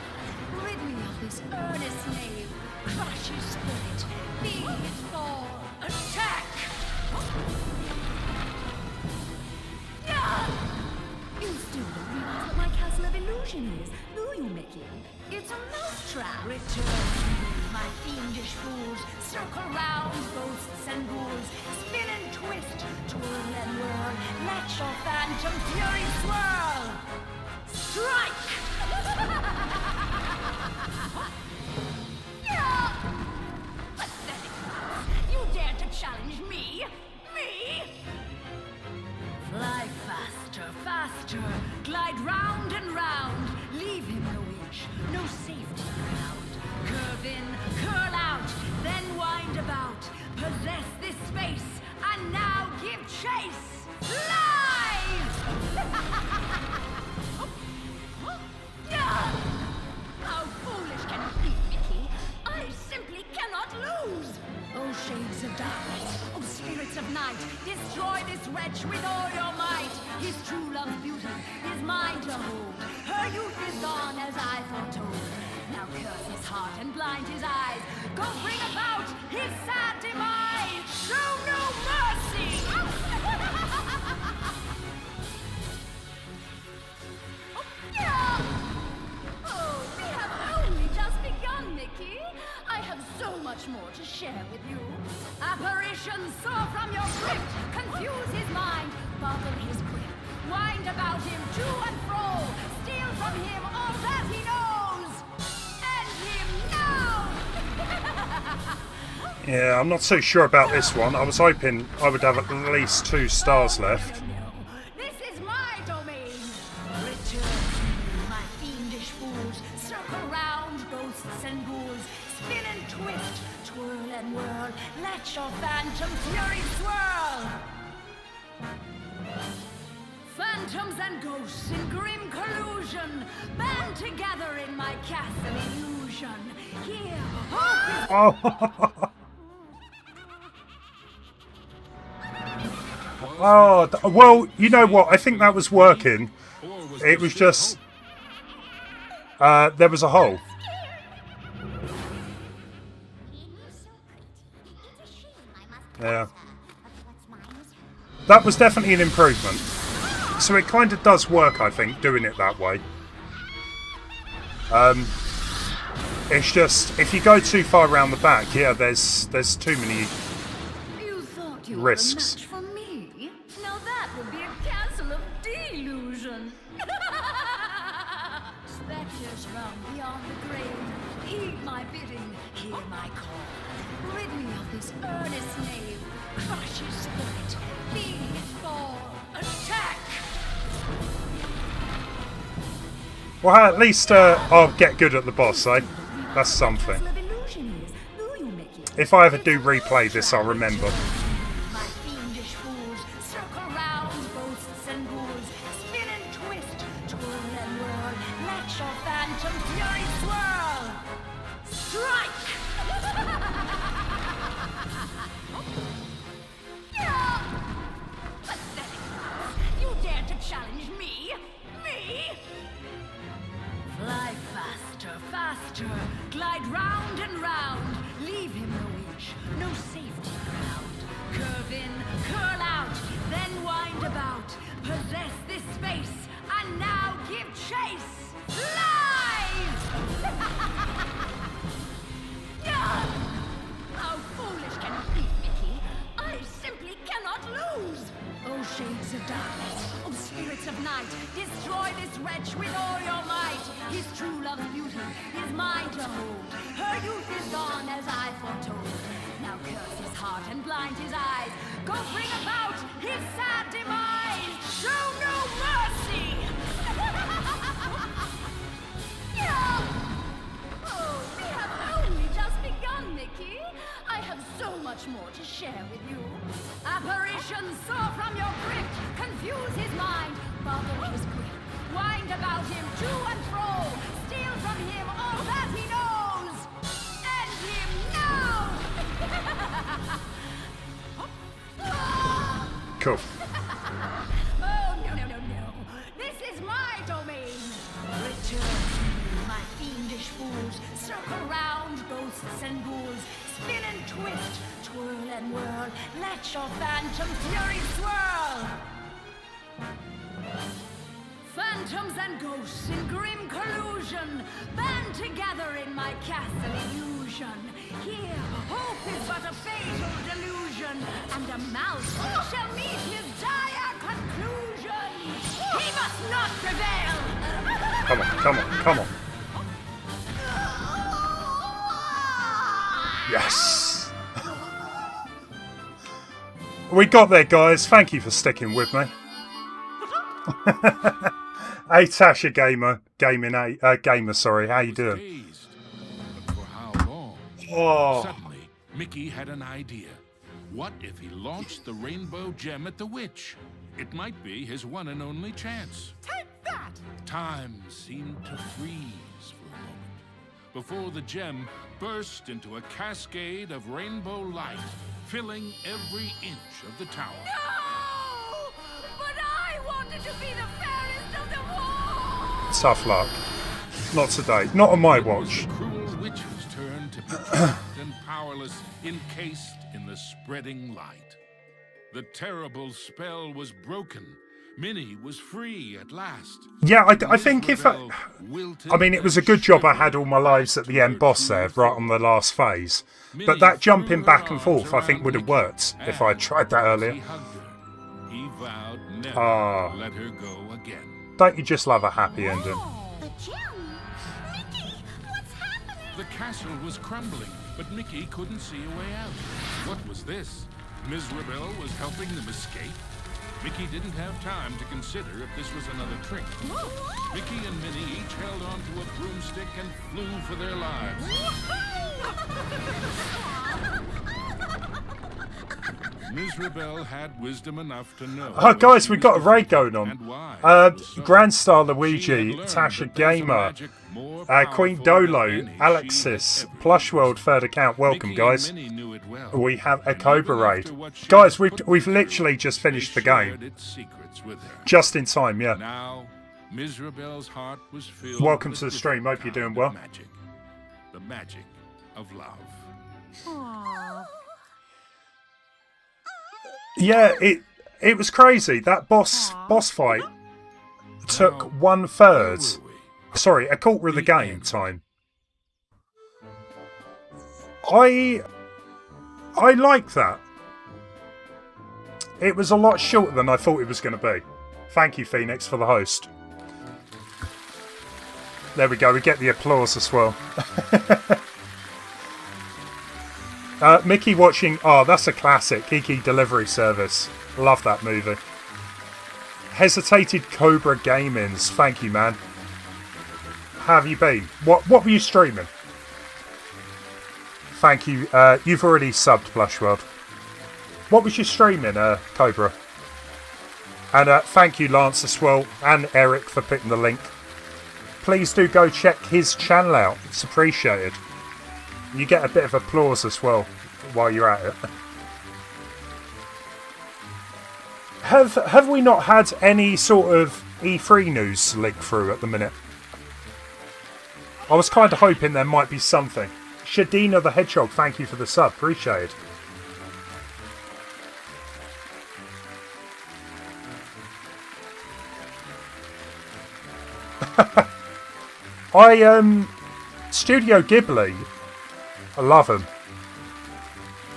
Rid me of this earnest knave. Crush his spirit, be his fall. Attack! You still don't realize what my castle of illusion is, do you, Mickey? It's a mousetrap. Return to me, my fiendish fools. Circle round, ghosts and ghouls. Spin and twist, twirl and whirl. Let your phantom fury swirl. Strike! Pathetic mouse. You dare to challenge me? Me? Fly faster, faster, glide round and round. Leave him no inch, no safety ground. Curve in, curl out, then wind about. Possess this space, and now give chase. Live! How foolish can you be, Mickey? I simply cannot lose. Oh, shades of darkness, oh, spirits of night, destroy this wretch with all your might. His true love's beauty is mine to hold. Her youth is gone as I foretold. Now curse his heart and blind his eyes. Go bring about his sad demise. Show no mercy. Oh, we have only just begun, Mickey. I have so much more to share with you. Apparitions soar from your grip, confuse his mind, bother his grip, wind about him to and fro, steal from him all that he knows. End him now! Yeah, I'm not so sure about this one. I was hoping I would have at least 2 stars left. No, this is my domain. Return to me, my fiendish fools. Circle round, ghosts and ghouls. Spin and twist, twirl and world, let your phantom fury swirl! Phantoms and ghosts in grim collusion, band together in my castle illusion. Here, hope is... Oh. Oh, well, you know what? I think that was working. It was just... there was a hole. Yeah. That was definitely an improvement. So it kind of does work, I think, doing it that way. It's just, if you go too far around the back, yeah, there's too many You thought you risks. were a match for me? Now that would be a castle of delusion. Spectres roam beyond the grave. Heed my bidding, hear my call. Rid me of this earnest knave. Crush his spirit, feel his fall. Attack! Well, at least I'll get good at the boss, eh? That's something. Castle of illusion is, do you, Mickey? If I ever do replay this, I'll remember. My fiendish fools circle round ghosts and ghouls, spin and twist, twirl and whirl, let your phantom fury swirl. Strike! Pathetic mouse, you dare to challenge me? Me? Fly faster, faster, glide round and round, leave him no inch, no safety ground. Curve in, curl out, then wind about, possess this space, and now give chase. Live! How foolish can you be, Mickey? I simply cannot lose! Oh, shades of darkness, oh, spirits of night, destroy this wretch with all your might. His true love's beauty is mine to hold. Her youth is gone as I foretold. Now curse his heart and blind his eyes. Go bring about his sad demise. Show no mercy! Oh, we have only just begun, Mickey. I have so much more to share with you. Apparitions soar from your grip, confuse his mind, bubble his grip, wind about him to and fro, steal from him all that he knows. End him now! Cool. Oh, no. This is my domain. Return to me, my fiendish fools. Circle round, ghosts and ghouls. Spin and twist, twirl and whirl. Let your phantom fury swirl. Phantoms and ghosts in grim collusion, band together in my castle illusion. Here, hope is but a fatal delusion, and a mouse shall meet his dire conclusion. He must not prevail. Come on. Yes! We got there, guys. Thank you for sticking with me. Hey, Tasha Gamer, sorry. How you doing? Dazed. But for how long? Oh, Suddenly, Mickey had an idea. What if he launched the rainbow gem at the witch? It might be his one and only chance. Take that! Time seemed to freeze for a moment before the gem burst into a cascade of rainbow light, filling every inch of the tower. No! But I wanted to be the fairest of them all! tough luck. Not today. Not on my It was watch. the cruel witch's turn to be trapped and powerless, encased in the spreading light. The terrible spell was broken. Minnie was free at last. Yeah, I think if... I mean, it was a good job I had all my lives at the end boss there, right on the last phase. But that jumping back and forth, I think, would have worked if I had tried that earlier. He vowed never Ah. to let her go again. Don't you just love a happy ending? The gem! Mickey, what's happening? The castle was crumbling, but Mickey couldn't see a way out. What was this? Ms. Rebel was helping them escape? Mickey didn't have time to consider if this was another trick. Mickey and Minnie each held onto a broomstick and flew for their lives. Mizrabel had wisdom enough to know. Oh, guys, we've got a raid going going on. and why. Grand Star She had Luigi, learned Tasha that there's a Gamer, magic more Queen powerful Dolo, than any she Alexis, had ever Plush World, used. third account. Welcome, Mickey and guys. Minnie knew it well, We have a and Cobra even raid. after what she Guys, had put we've them literally through, just finished they the game. shared its secrets with her. Just in time, yeah. Now, Mizrabel's heart was filled Welcome with to a the stream. different Hope you're kind doing of well. Magic. The magic of love. Aww. Yeah, it was crazy. That boss fight took 1/3. Sorry, a quarter of the game time. I like that. It was a lot shorter than I thought it was going to be. Thank you, Phoenix, for the host. There we go. We get the applause as well. Mickey watching. Oh, that's a classic. Kiki Delivery Service. Love that movie. Hesitated Cobra Gamings. Thank you, man. How have you been? What were you streaming? Thank you. You've already subbed, Blushworld. What was your streaming, Cobra? And thank you, Lance, as well, and Eric for putting the link. Please do go check his channel out. It's appreciated. You get a bit of applause as well while you're at it. Have we not had any sort of E3 news leak through at the minute? I was kind of hoping there might be something. Shadina the Hedgehog, thank you for the sub. Appreciate it. Studio Ghibli, I love them.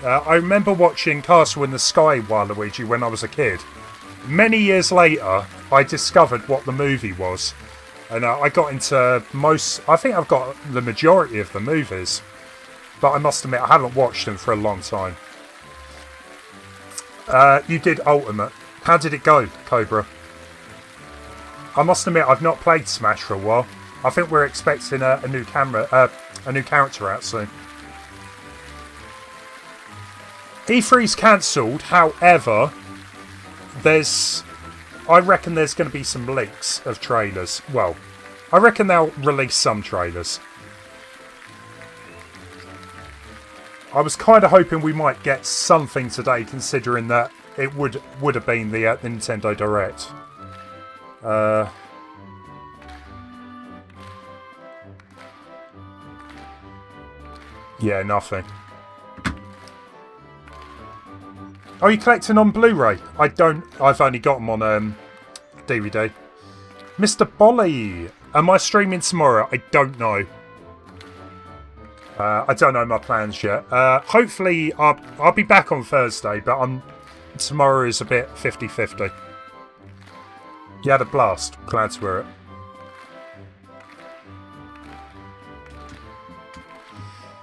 I remember watching Castle in the Sky, Waluigi, when I was a kid. Many years later, I discovered what the movie was. And I got into I think I've got the majority of the movies. But I must admit, I haven't watched them for a long time. You did Ultimate. How did it go, Cobra? I must admit, I've not played Smash for a while. I think we're expecting a new character out soon. E3's cancelled, however, I reckon there's going to be some leaks of trailers. Well, I reckon they'll release some trailers. I was kind of hoping we might get something today, considering that it would have been the Nintendo Direct. Yeah, nothing. Are you collecting on Blu-ray? I've only got them on DVD. Mr. Bolly, am I streaming tomorrow? I don't know. I don't know my plans yet. Hopefully, I'll be back on Thursday, but tomorrow is a bit 50-50. You had a blast. Glad to hear it.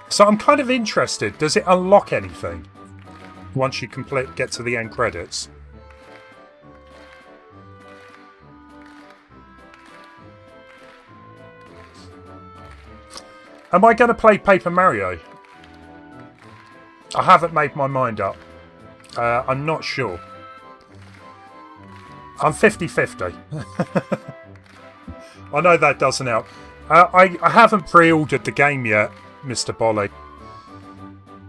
So I'm kind of interested. Does it unlock anything once you get to the end credits? Am I going to play Paper Mario? I haven't made my mind up. I'm not sure. I'm 50-50. I know that doesn't help. I haven't pre-ordered the game yet, Mr. Bolly.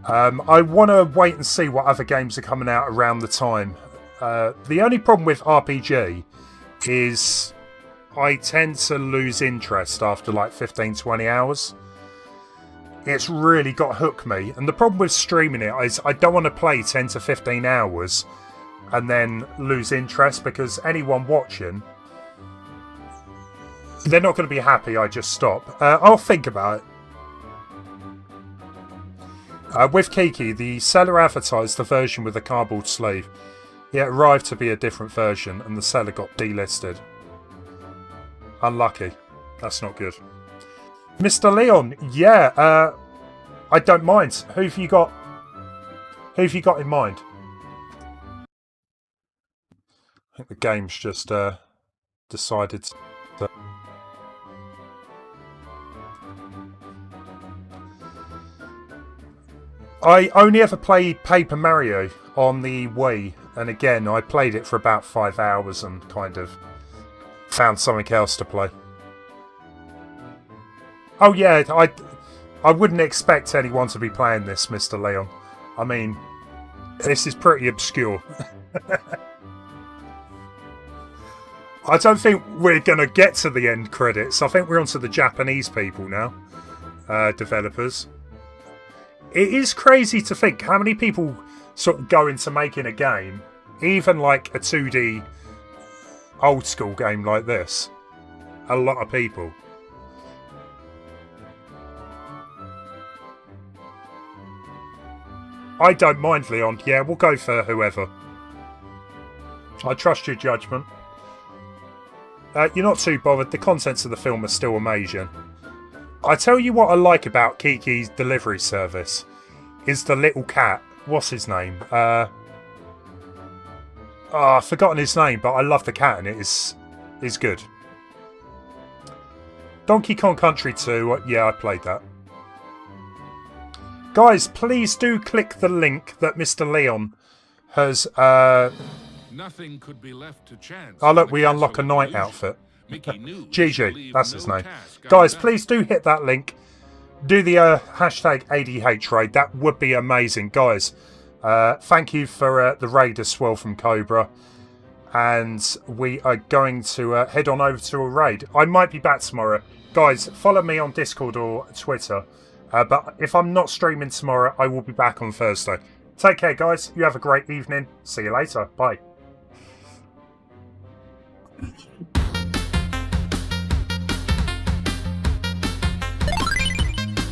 I want to wait and see what other games are coming out around the time. The only problem with RPG is I tend to lose interest after like 15-20 hours. It's really got to hook me. And the problem with streaming it is I don't want to play 10 to 15 hours and then lose interest, because anyone watching, they're not going to be happy I just stop. I'll think about it. With Kiki, the seller advertised the version with a cardboard sleeve. It arrived to be a different version and the seller got delisted. Unlucky. That's not good. Mr. Leon, yeah, I don't mind. Who have you got in mind? I think the game's just decided to... I only ever played Paper Mario on the Wii, and again, I played it for about 5 hours and kind of found something else to play. Oh yeah, I wouldn't expect anyone to be playing this, Mr. Leon. I mean, this is pretty obscure. I don't think we're going to get to the end credits. I think we're on to the Japanese people now. Developers. It is crazy to think how many people sort of go into making a game, even like a 2D old school game like this. A lot of people. I don't mind, Leon. Yeah, we'll go for whoever. I trust your judgment. You're not too bothered. The contents of the film are still amazing. I tell you what I like about Kiki's delivery service is the little cat. What's his name? I've forgotten his name, but I love the cat and it is good. Donkey Kong Country 2, yeah, I played that. Guys, please do click the link that Mr. Leon has... Nothing could be left to chance. Oh look, we unlock a knight outfit. Gigi, that's his name. Guys, please do hit that link. Do the hashtag ADH raid. That would be amazing. Guys, thank you for the raid as well from Cobra. And we are going to head on over to a raid. I might be back tomorrow. Guys, follow me on Discord or Twitter. But if I'm not streaming tomorrow, I will be back on Thursday. Take care, guys. You have a great evening. See you later. Bye.